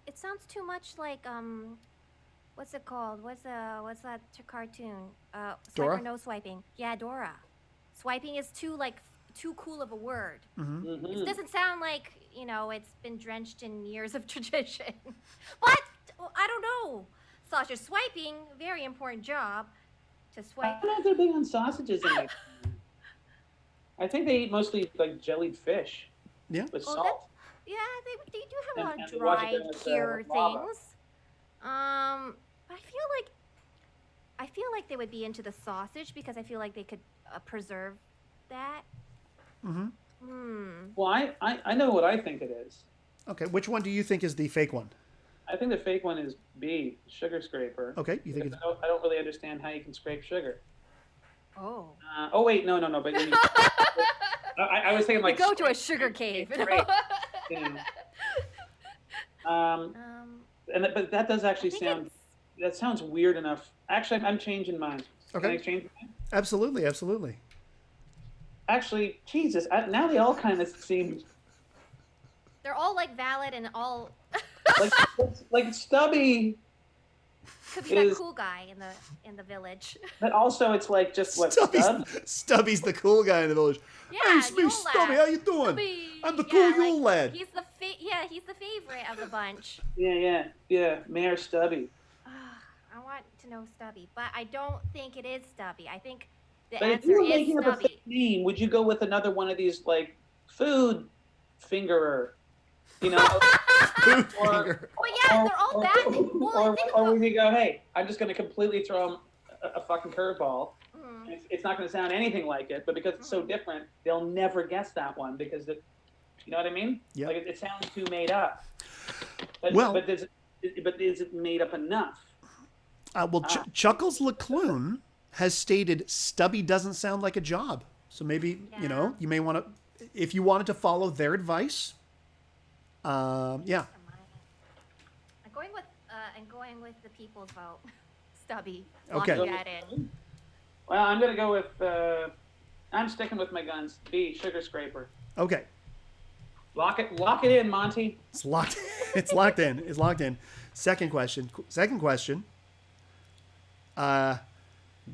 It sounds too much like what's it called? What's that cartoon? Swipe Dora? or no swiping? Yeah, Dora. Swiping is too cool of a word. Mhm. It doesn't sound like it's been drenched in years of tradition. But Well, I don't know. Sausage swiping, very important job to I swipe. don't know if they're big on sausages in it. I think they eat mostly like jellied fish Yeah. with Oh, salt. yeah, they do have a lot And of they wash it dry down with, cure lava. things. I feel like they would be into the sausage because I feel like they could preserve that. Mm-hmm. Well, I know what I think it is. Okay. Which one do you think is the fake one? I think the fake one is B, sugar scraper. Okay. You think it's I don't really understand how you can scrape sugar. Oh. Oh wait, no. But when you, I was thinking like You go to a sugar cave. Scrape, you know. But that does actually sound. That sounds weird enough. Actually, I'm changing mine. Okay. Can I change mine? absolutely. Actually, Jesus, now they all kind of seem They're all like valid and all like Stubby. could be that cool guy in the village. But also, it's like just what Stubbs? Stubby's the cool guy in the village. Yeah, Hey, it's me, Yule Stubby. lad. How you doing? Stubby. I'm the cool Yeah, Yule lad. He's the favorite of the bunch. Yeah. Mayor Stubby. I want to know Stubby, but I don't think it is Stubby. I think the But if answer you were is making up a Stubby. fake name, would you go with another one of these like food fingerer? You know, Food or- finger. But yeah, they're all bad. or would you go, hey, I'm just going to completely throw them a fucking curveball. Mhm. It's not going to sound anything like it, but because it's so different, they'll never guess that one because you know what I mean? Yeah. Like it sounds too made up. But, Well- but is it made up enough? Chuckles Lecloon has stated Stubby doesn't sound like a job. So maybe, Yeah. you may want to, if you wanted to follow their advice, yeah. I'm going with the people's vote. Stubby. Okay. Locking that in. Well, I'm going to go with, I'm sticking with my guns. B, sugar scraper. Okay. Lock it in, Monty. It's locked. It's locked in. It's locked in. Second question.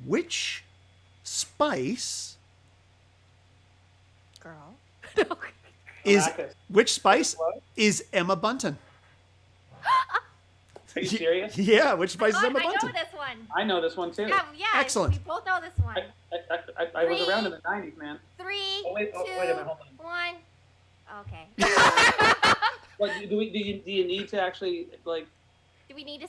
Which spice Girl. Maracas. which spice What? is Emma Bunton? Are you serious? Yeah, which spice is I Emma know Bunton? this one. I know this one too. Yeah, Excellent. We both know this one. I was around in the 90s, man. 3, Oh, wait, 2, wait a minute, hold 1. Okay. What, do you need to actually like? Do we need to?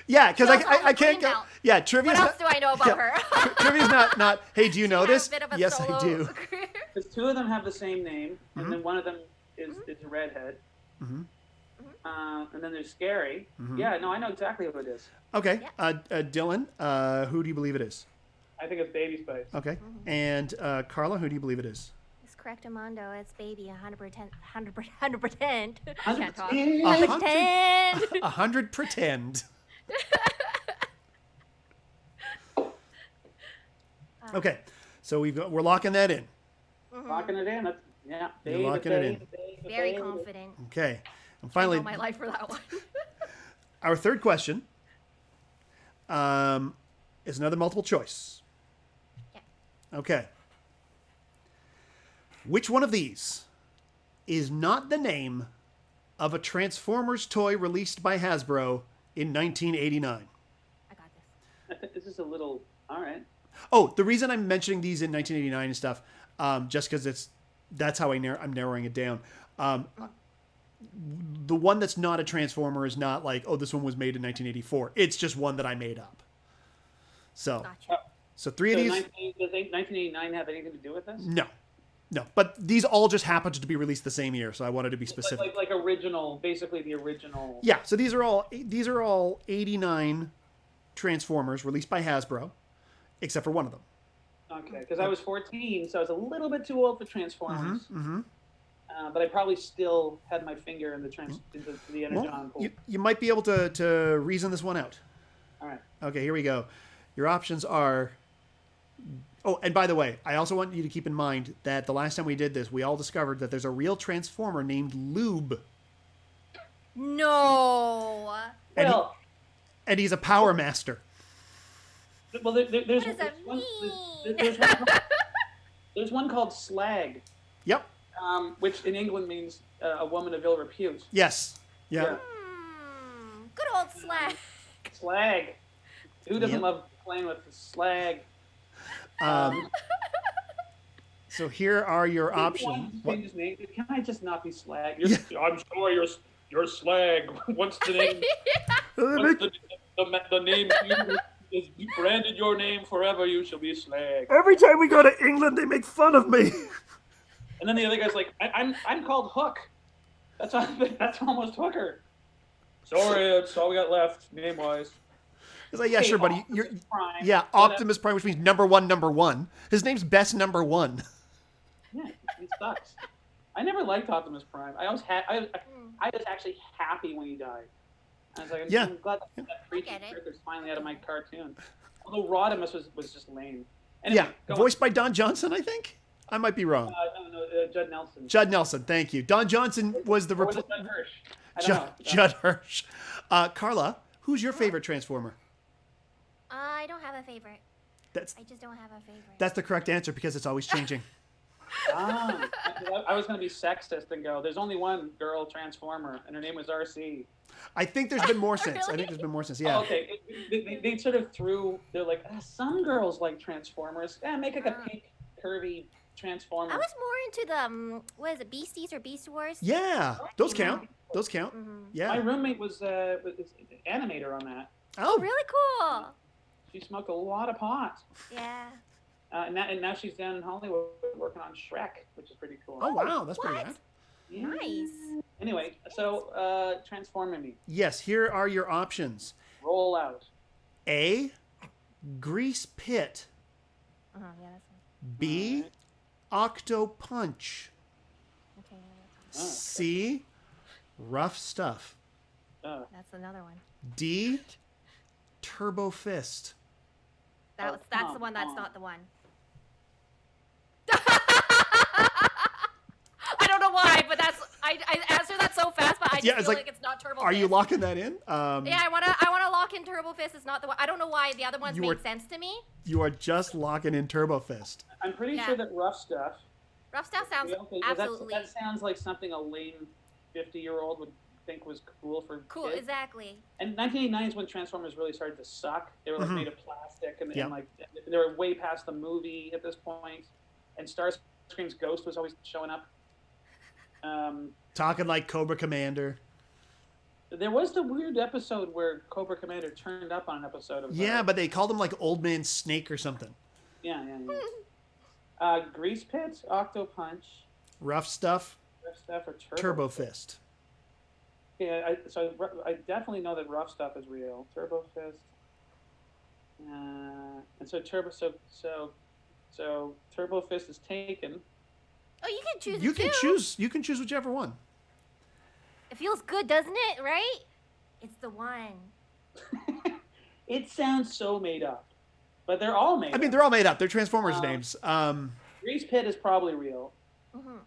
Yeah, because Show us all I the can't green go. belt. Yeah, trivia's What else do I know about yeah. her? Trivia's not. Hey, do you know Have this? a bit of a Yes, I solo do. career. Because two of them have the same name, and then one of them is a redhead. Mhm. And then there's Scary. Mhm. Yeah, no, I know exactly who it is. Okay, Yeah. Dylan, who do you believe it is? I think it's Baby Spice. Okay, and Carla, who do you believe it is? It's correct, Armando. It's baby. 100%. 100%. 100%. Can't talk. 100%. 100%. 100 pretend. Okay, so we're locking that in. Locking it in. Yeah. You're locking it in. Very confident. Okay, and I finally, know my life for that one. our third question is another multiple choice. Yeah. Okay. Which one of these is not the name of a Transformers toy released by Hasbro in 1989? I got this. This is a little. All right. Oh, the reason I'm mentioning these in 1989 and stuff, just because that's how I'm narrowing it down. The one that's not a Transformer is not like, oh, this one was made in 1984. It's just one that I made up. So, Gotcha. so three of these. Does 1989 have anything to do with this? No. But these all just happened to be released the same year, so I wanted to be specific. Like original, basically the original. Yeah. So these are all 89 Transformers released by Hasbro, except for one of them. Okay, because I was 14, so I was a little bit too old for Transformers. But I probably still had my finger in the Energon Well, pool. you might be able to reason this one out. All right. Okay, here we go. Your options are. Oh, and by the way, I also want you to keep in mind that the last time we did this, we all discovered that there's a real Transformer named Lube, No. and, Well, and he's a Power Master. there's What does that one, mean? there's one called Slag, Yep. which in England means a woman of ill repute. Yes. Yeah. Yeah. Good old slag. Slag. Who doesn't Yep. love playing with the slag? So here are your options. What? Change his name. Can I just not be slag? I'm sorry, you're slag. What's the name? What's the name? Is branded your name forever. You shall be slag. Every time we go to England, they make fun of me. And then the other guy's like, I'm called Hook. That's almost Hooker. Sorry, that's all we got left name wise. It's like, yeah, Hey, sure, buddy. Optimus Prime. Yeah, Optimus Prime, which means number one. His name's best number one. Yeah, he sucks. I never liked Optimus Prime. I was actually happy when he died. I was like, I'm glad that preachy get it. character's finally out of my cartoon. Although Rodimus was just lame. Anyway, Yeah, voiced by Don Johnson, I think. I might be wrong. No, Judd Nelson. Judd Nelson, thank you. Don Johnson was the Or was it Judd Hirsch? I don't know. Judd Hirsch. Carla, who's your favorite Transformer? I don't have a favorite. That's I just don't have a favorite. that's the correct answer because it's always changing. I was going to be sexist and go, there's only one girl Transformer, and her name was RC. I think there's been more since. Really? I think there's been more since. Yeah. Oh, okay. They sort of they're like, some girls like Transformers. Yeah, make like a pink, curvy Transformer. I was more into the what is it, Beasties or Beast Wars? Yeah, those count. Those count. Yeah. My roommate was an animator on that. Oh, Really cool. She smoked a lot of pot. Yeah. And now she's down in Hollywood working on Shrek, which is pretty cool. Oh wow, that's pretty What? rad. Yeah. Nice. Anyway, so Transforming Me. Yes, here are your options. Roll out. A. Grease Pit. Yeah, that's B. Octo Punch. okay. C. Rough Stuff. That's another one. D. Turbo Fist. That's the one. That's not the one. I don't know why, but I answered that so fast, but I just feel like it's not Turbo Fist. Are you locking that in? Yeah, I wanna lock in Turbo Fist. It's not the one. I don't know why the other ones made sense to me. You are just locking in Turbo Fist. I'm pretty sure that Rough Stuff. Rough Stuff sounds absolutely That sounds like something a lame 50-year-old would think was cool for cool. kids. Exactly. And 1989 is when Transformers really started to suck. They were like made of plastic, and Yeah. like they were way past the movie at this point. And Starscream's ghost was always showing up. Talking like Cobra Commander. There was the weird episode where Cobra Commander turned up on an episode of. Yeah, but they called him like Old Man Snake or something. Yeah. Grease Pit, Octo Punch, Rough Stuff, Rough Stuff, or Turbo Fist. Yeah, I definitely know that Rough Stuff is real. Turbo Fist. And so Turbo Fist is taken. Oh, you can choose. You can choose whichever one. It feels good, doesn't it? Right? It's the one. It sounds so made up, but they're all made up. I mean, they're all made up. They're Transformers names. Grease Pit is probably real. Mm-hmm.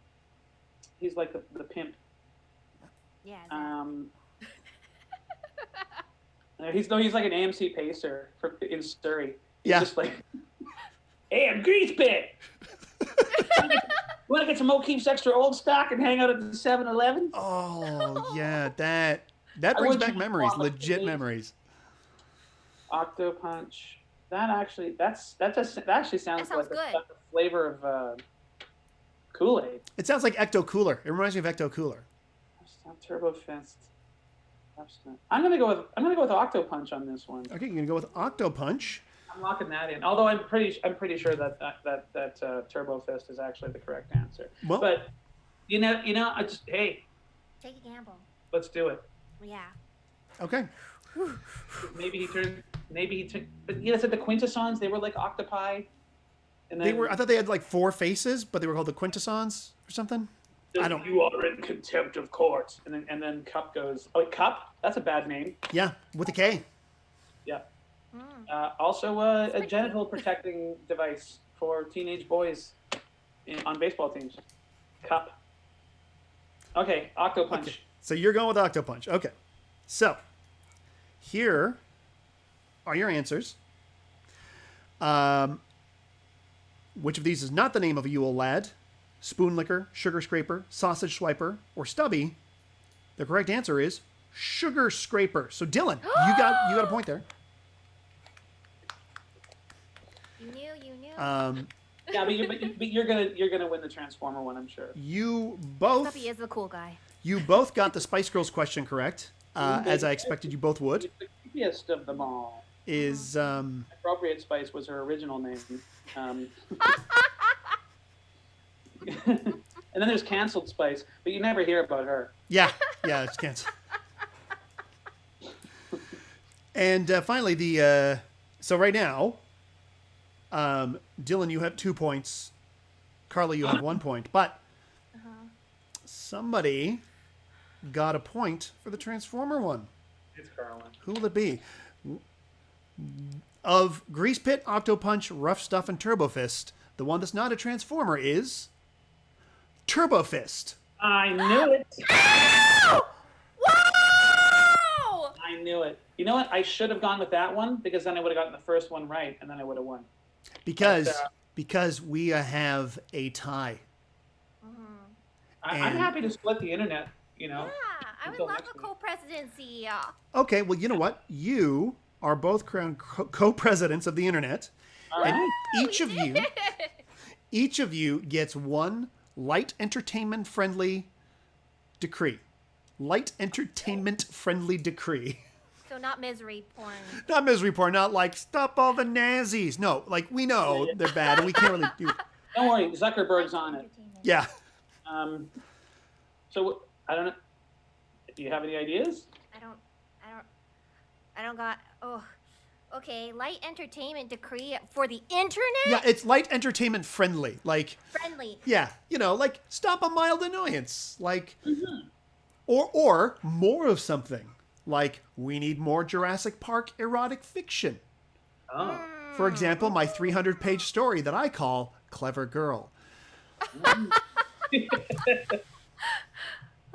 He's like the pimp. Yeah. He's like an AMC pacer in Surrey. He's Yeah. just like, hey, I'm Grease Pit. Want to get some O'Keefe's Extra Old Stock and hang out at the 7-Eleven? Oh yeah, that brings wouldn't back you memories, want, like, legit the- memories. Octo Punch. That actually sounds That sounds like good. the flavor of Kool-Aid. It sounds like Ecto Cooler. It reminds me of Ecto Cooler. Turbo Fist. I'm gonna go with Octo Punch on this one. Okay, you're gonna go with Octo Punch. I'm locking that in. Although I'm pretty sure that Turbo Fist is actually the correct answer. Well- But you know, I just Take a gamble. let's do it. Yeah. Okay. Maybe he turned. But you know, said the Quintessons. They were like octopi. And then I thought they had like 4 faces, but they were called the Quintessons or something. I don't. You are in contempt of court. And then Cup goes. Oh, Cup. That's a bad name. Yeah, with a K. Yeah. Also, a genital protecting device for teenage boys on baseball teams. Cup. Okay, Octo Punch. Okay. So you're going with Octo Punch. Okay. So here are your answers. Which of these is not the name of a Yule lad? Spoon licker, sugar scraper, sausage swiper, or stubby? The correct answer is sugar scraper. So Dylan, you got a point there. You knew. Yeah, but you're gonna win the Transformer one, I'm sure. You Except both he is the cool guy. got the Spice Girls question correct, as I expected you both would. The creepiest of them all. Is Appropriate Spice was her original name. And then there's Canceled Spice, but you never hear about her. yeah, it's canceled. And finally, so right now, Dylan, you have 2 points. Carla, you have 1 point. But somebody got a point for the Transformer one. It's Carla. Who will it be? Of Grease Pit, Octopunch, Rough Stuff, and Turbo Fist, the one that's not a Transformer is Turbo Fist. I knew it. Ow! Wow! I knew it. You know what? I should have gone with that one because then I would have gotten the first one right, and then I would have won. Because we have a tie. I'm happy to split the internet. You know. Yeah, I would until love next a week. co-presidency. Okay, well, you know what? You are both crowned co-presidents of the internet, All and right. each of you gets one light entertainment friendly decree. Light entertainment friendly decree. So not misery porn. Not misery porn, not like stop all the Nazis. No, like we know they're bad and we can't really do. Don't worry, Zuckerberg's on it. Yeah. So I don't know. Do you have any ideas? I don't got. Oh, okay. Light entertainment decree for the internet. Yeah, it's light entertainment friendly. Like Friendly. yeah, like stop a mild annoyance. Like or more of something. Like we need more Jurassic Park erotic fiction. Oh. For example, my 300-page story that I call Clever Girl.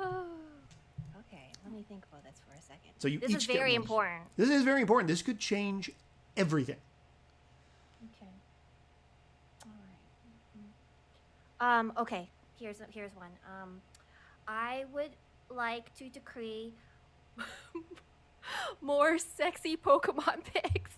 Okay, let me think about this for a second. So you This each is get very one. important. This is very important. This could change everything. Okay. All right. Okay. Here's one. I would like to decree more sexy Pokemon pics.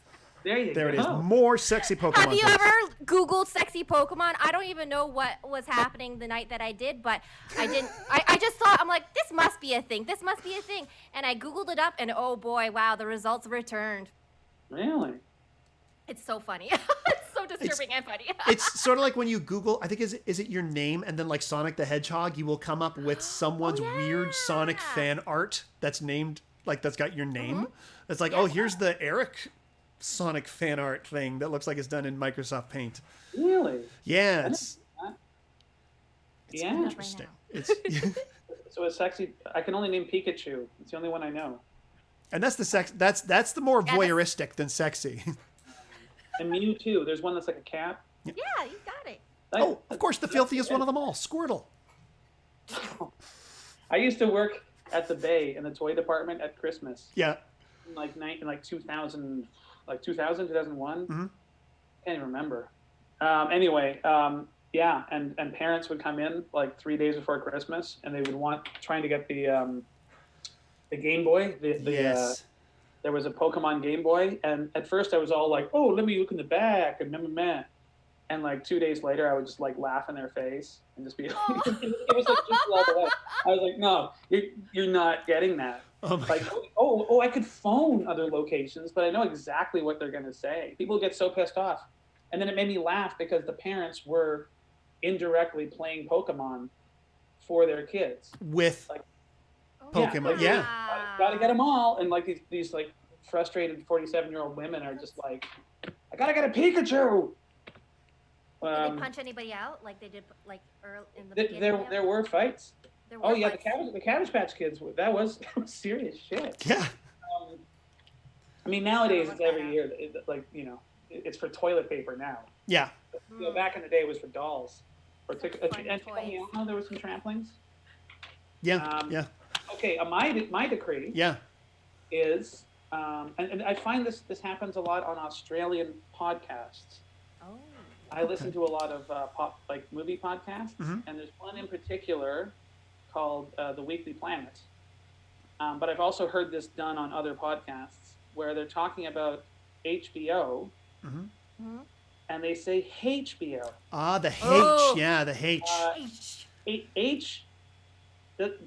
There you There go. it is. More sexy Pokemon. Have you pics. ever Googled sexy Pokemon? I don't even know what was happening the night that I did, but I didn't. I just thought, I'm like, this must be a thing. This must be a thing. And I Googled it up, and oh boy, wow, the results returned. Really? It's so funny. It's so disturbing and funny. It's sort of like when you Google, I think is it your name and then like Sonic the Hedgehog, you will come up with someone's weird Sonic fan art that's named like that's got your name. It's like, oh, here's the Eric Sonic fan art thing that looks like it's done in Microsoft Paint. Really? Yeah, it's Yeah. interesting. It's So it's sexy. I can only name Pikachu. It's the only one I know. and that's the sex. That's the more Yeah, that's- voyeuristic than sexy. And Mewtwo. There's one that's like a cat. Yeah, you got it. Oh, of course, the filthiest one of them all, Squirtle. I used to work at the Bay in the toy department at Christmas. Yeah. In like 2000, 2001. Mhm. Can't even remember. Anyway, yeah, and parents would come in like 3 days before Christmas, and they would trying to get the Game Boy. Yes. There was a Pokemon Game Boy, and at first I was all like, "Oh, let me look in the back," and meh. And like 2 days later, I would just like laugh in their face and just be like, it was like just all the way. I was like, "No, you're not getting that." Oh my Like, oh, I could phone other locations, but I know exactly what they're going to say. People get so pissed off. And then it made me laugh because the parents were indirectly playing Pokemon for their kids. With Pokemon, yeah. Gotta get them all. And like these like frustrated 47-year-old women are just like, I gotta get a Pikachu. Did they punch anybody out like they did like early in the beginning? There were fights. There were Oh yeah, fights. the Cabbage Patch Kids. That was serious shit. Yeah. I mean, nowadays it's every year. It's for toilet paper now. Yeah. You know, back in the day, it was for dolls. Or Fun and toys. there was some tramplings. Yeah. Yeah. Okay, my decree Yeah. is, and I find this happens a lot on Australian podcasts. Oh. I listen to a lot of movie podcasts, Mhm. and there's one in particular called The Weekly Planet. But I've also heard this done on other podcasts where they're talking about HBO and they say HBO. Ah, the H. Oh. Yeah, the H. H. H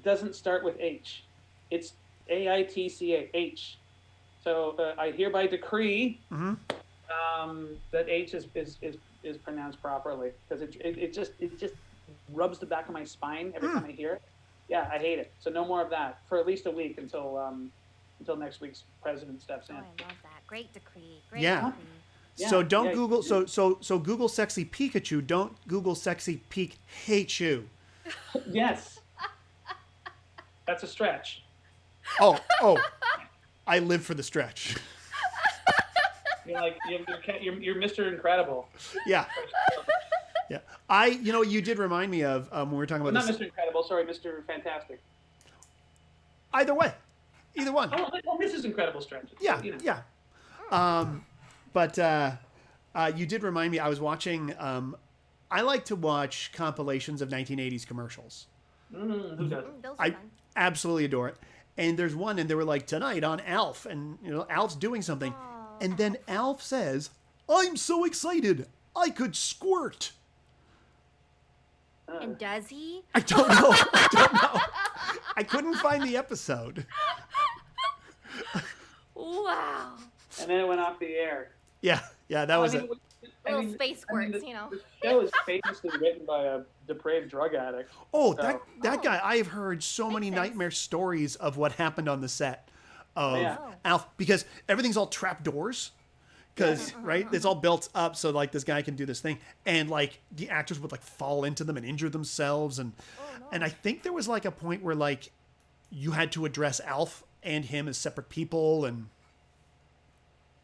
doesn't start with H. It's AITCH. So I hereby decree that H is pronounced properly because it just rubs the back of my spine every time I hear it. Yeah, I hate it. So no more of that for at least a week until next week's president steps in. Oh, I love that. Great decree. Great Yeah. decree. Yeah, So don't yeah, Google. So Google sexy Pikachu. Don't Google sexy Peek hate you. Yes. That's a stretch. Oh. I live for the stretch. You're like you're Mr. Incredible. Yeah. Yeah. You did remind me of when we were talking about Not this. Mr. Incredible. Sorry, Mr. Fantastic. Either way, either one. Oh, Mrs. Incredible stretches. Yeah. You know. Yeah. But you did remind me. I was watching. I like to watch compilations of 1980s commercials. Who doesn't? Those are I fun. absolutely adore it. And there's one, and they were like, tonight on Alf, and Alf's doing something, and then Alf says, "I'm so excited, I could squirt." And does he? I don't know. I couldn't find the episode. Wow. And then it went off the air. Yeah, that was it. Little space squirts, The show is famously written by a depraved drug addict. Oh, So- that guy! I have heard so many Makes sense. nightmare stories of what happened on the set of Yeah. Alf, because everything's all trapdoors. Because right, it's all built up so like this guy can do this thing, and like the actors would like fall into them and injure themselves, and I think there was like a point where like you had to address Alf and him as separate people, and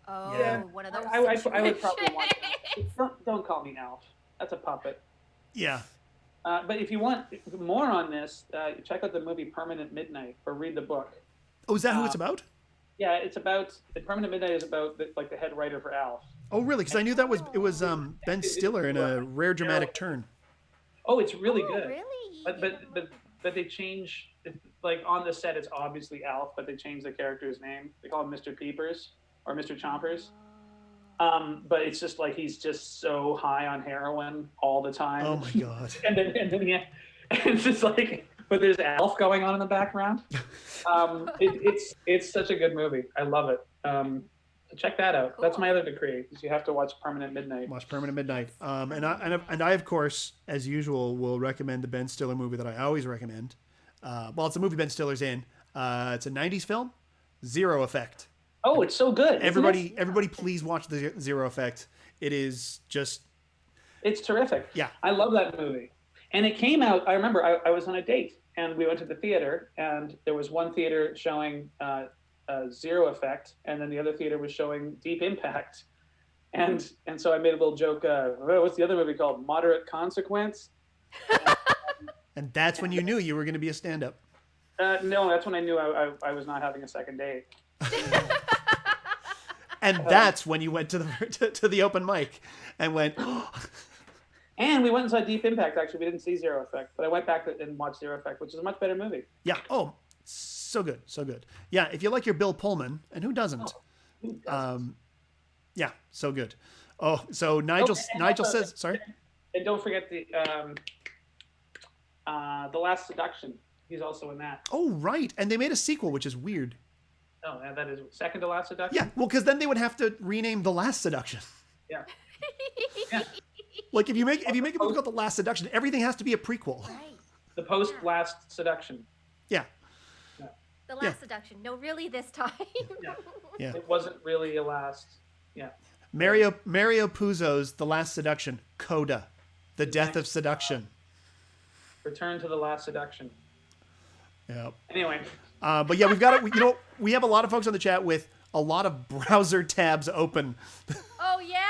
Oh, Yeah. one of those. I would probably watch situations. that. Don't call me Alf. That's a puppet. yeah. But if you want more on this, check out the movie Permanent Midnight or read the book. Oh, is that who it's about? Yeah, it's about Permanent Midnight is about the head writer for Alf. Oh, really? Because I knew it was Ben Stiller in a rare dramatic turn. Oh, it's really Oh, good. really? But they change like on the set it's obviously Alf, but they change the character's name. They call him Mr. Peepers or Mr. Chompers. But it's just like he's just so high on heroin all the time. Oh my god. and then yeah, it's just like, but there's Alf going on in the background. It's such a good movie. I love it. So check that out. That's my other decree. Is you have to watch Permanent Midnight. Watch Permanent Midnight. And I of course, as usual, will recommend the Ben Stiller movie that I always recommend. Well, it's a movie Ben Stiller's in. It's a '90s film, Zero Effect. Oh, it's so good. isn't it? Everybody, please watch the Zero Effect. It is just It's terrific. Yeah. I love that movie. And it came out, I remember I was on a date and we went to the theater and there was one theater showing Zero Effect and then the other theater was showing Deep Impact. And so I made a little joke, what's the other movie called? Moderate Consequence? and that's when you knew you were going to be a stand-up. No, that's when I knew I was not having a second date. And that's when you went to the open mic and went, And we went and saw Deep Impact, actually. We didn't see Zero Effect, but I went back and watched Zero Effect, which is a much better movie. yeah, oh, so good, so good. Yeah, if you like your Bill Pullman, and who doesn't? Yeah, so good. Oh, so Nigel also- says, sorry? And don't forget the Last Seduction. He's also in that. Oh, right. And they made a sequel, which is weird. No, that is second to Last Seduction. Yeah, well, because then they would have to rename The Last Seduction. Yeah. Yeah. Like if you make a movie called The Last Seduction, everything has to be a prequel. Right. The post Last Seduction. Yeah, The last seduction. No, really this time. Yeah. yeah. It wasn't really a last. Yeah. Mario Puzo's The Last Seduction, Coda, The Death of Seduction. Return to the Last Seduction. Yeah. Anyway. But yeah, we have a lot of folks on the chat with a lot of browser tabs open. Oh yeah,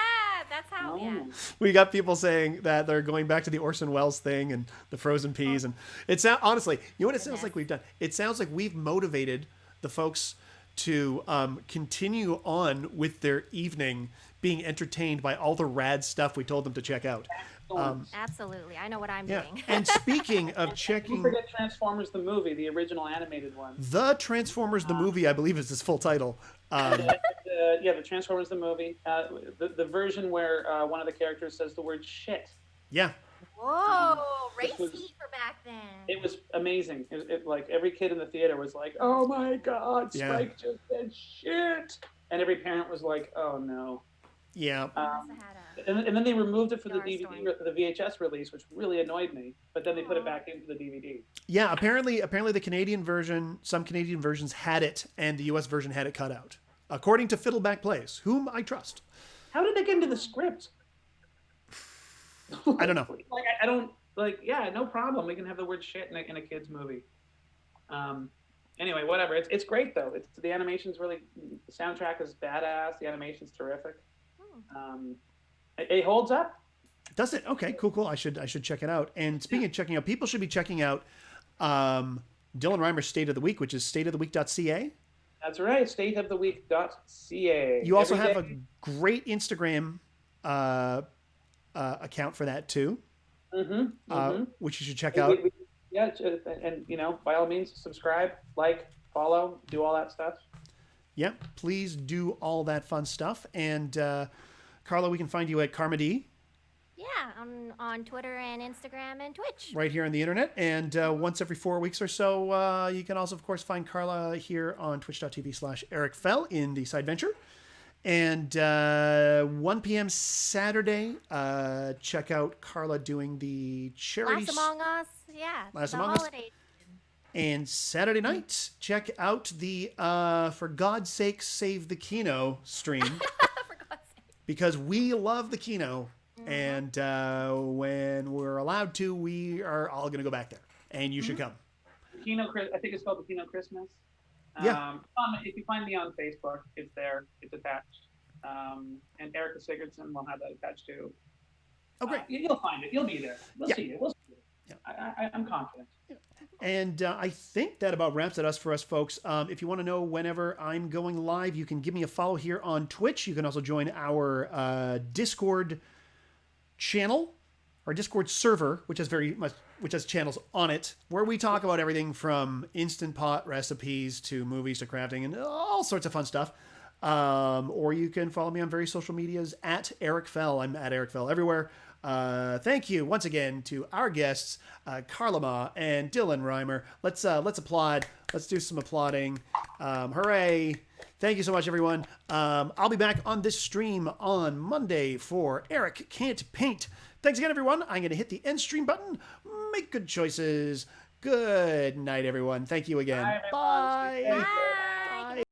that's how. Yeah. We got people saying that they're going back to the Orson Welles thing and the frozen peas, and it sounds honestly, you know what it sounds like we've done? It sounds like we've motivated the folks to continue on with their evening being entertained by all the rad stuff we told them to check out. Absolutely. I know what I'm Yeah. doing. And speaking of Don't checking, forget Transformers the movie, the original animated one. the Transformers the movie, I believe is his full title. The Transformers the movie, the version where one of the characters says the word shit. Yeah. Whoa, This was- racy for back then. It was amazing. Like every kid in the theater was like, "Oh my God, Yeah. Spike just said shit," and every parent was like, "Oh no." Yeah. Must have had a- And then they removed it for the Dark DVD, story. the VHS release, which really annoyed me. But then they put it back into the DVD. Yeah, apparently the Canadian version, some Canadian versions had it, and the US version had it cut out. According to Fiddleback Plays, whom I trust. How did they get into the script? I don't know. Like I don't like. Yeah, no problem. We can have the word shit in a kids movie. Anyway, whatever. It's great though. The animation's really. The soundtrack is badass. The animation's terrific. It holds up. Does it? Okay, cool. I should check it out. And speaking of checking out, people should be checking out Dylan Reimer's State of the Week, which is stateoftheweek.ca. That's right. Stateoftheweek.ca. You also Every have day. a great Instagram account for that too, which you should check out. Yeah, and by all means, subscribe, like, follow, do all that stuff. Yeah, please do all that fun stuff. And Carla, we can find you at Karma D. Yeah, on Twitter and Instagram and Twitch. Right here on the internet. And once every 4 weeks or so, you can also, of course, find Carla here on twitch.tv/Eric Fell in the Side Venture. And 1 p.m. Saturday, check out Carla doing the charity. Last Among Us, yeah. Last the Among Us. holiday. And Saturday night, check out the For God's Sake Save the Kino stream. For God's sake. Because we love the Kino. And when we're allowed to, we are all going to go back there. And you should come. Kino, I think it's called the Kino Christmas. Yeah. If you find me on Facebook, it's there. It's attached. And Erica Sigurdsson will have that attached too. Oh, great. You'll find it. You'll be there. We'll Yeah. see it. We'll see it. Yeah. I'm confident. And I think that about wraps it up for us, folks. If you want to know whenever I'm going live, you can give me a follow here on Twitch. You can also join our Discord channel, our Discord server, which has channels on it, where we talk about everything from Instant Pot recipes to movies to crafting and all sorts of fun stuff. Or you can follow me on various social medias at Eric Fell. I'm at Eric Fell everywhere. Thank you once again to our guests, Carla Mah and Dylan Reimer. Let's applaud. Let's do some applauding. Hooray. Thank you so much, everyone. I'll be back on this stream on Monday for Eric Can't Paint. Thanks again, everyone. I'm going to hit the end stream button. Make good choices. Good night, everyone. Thank you again. Bye, everyone. Bye. Stay safe. Bye.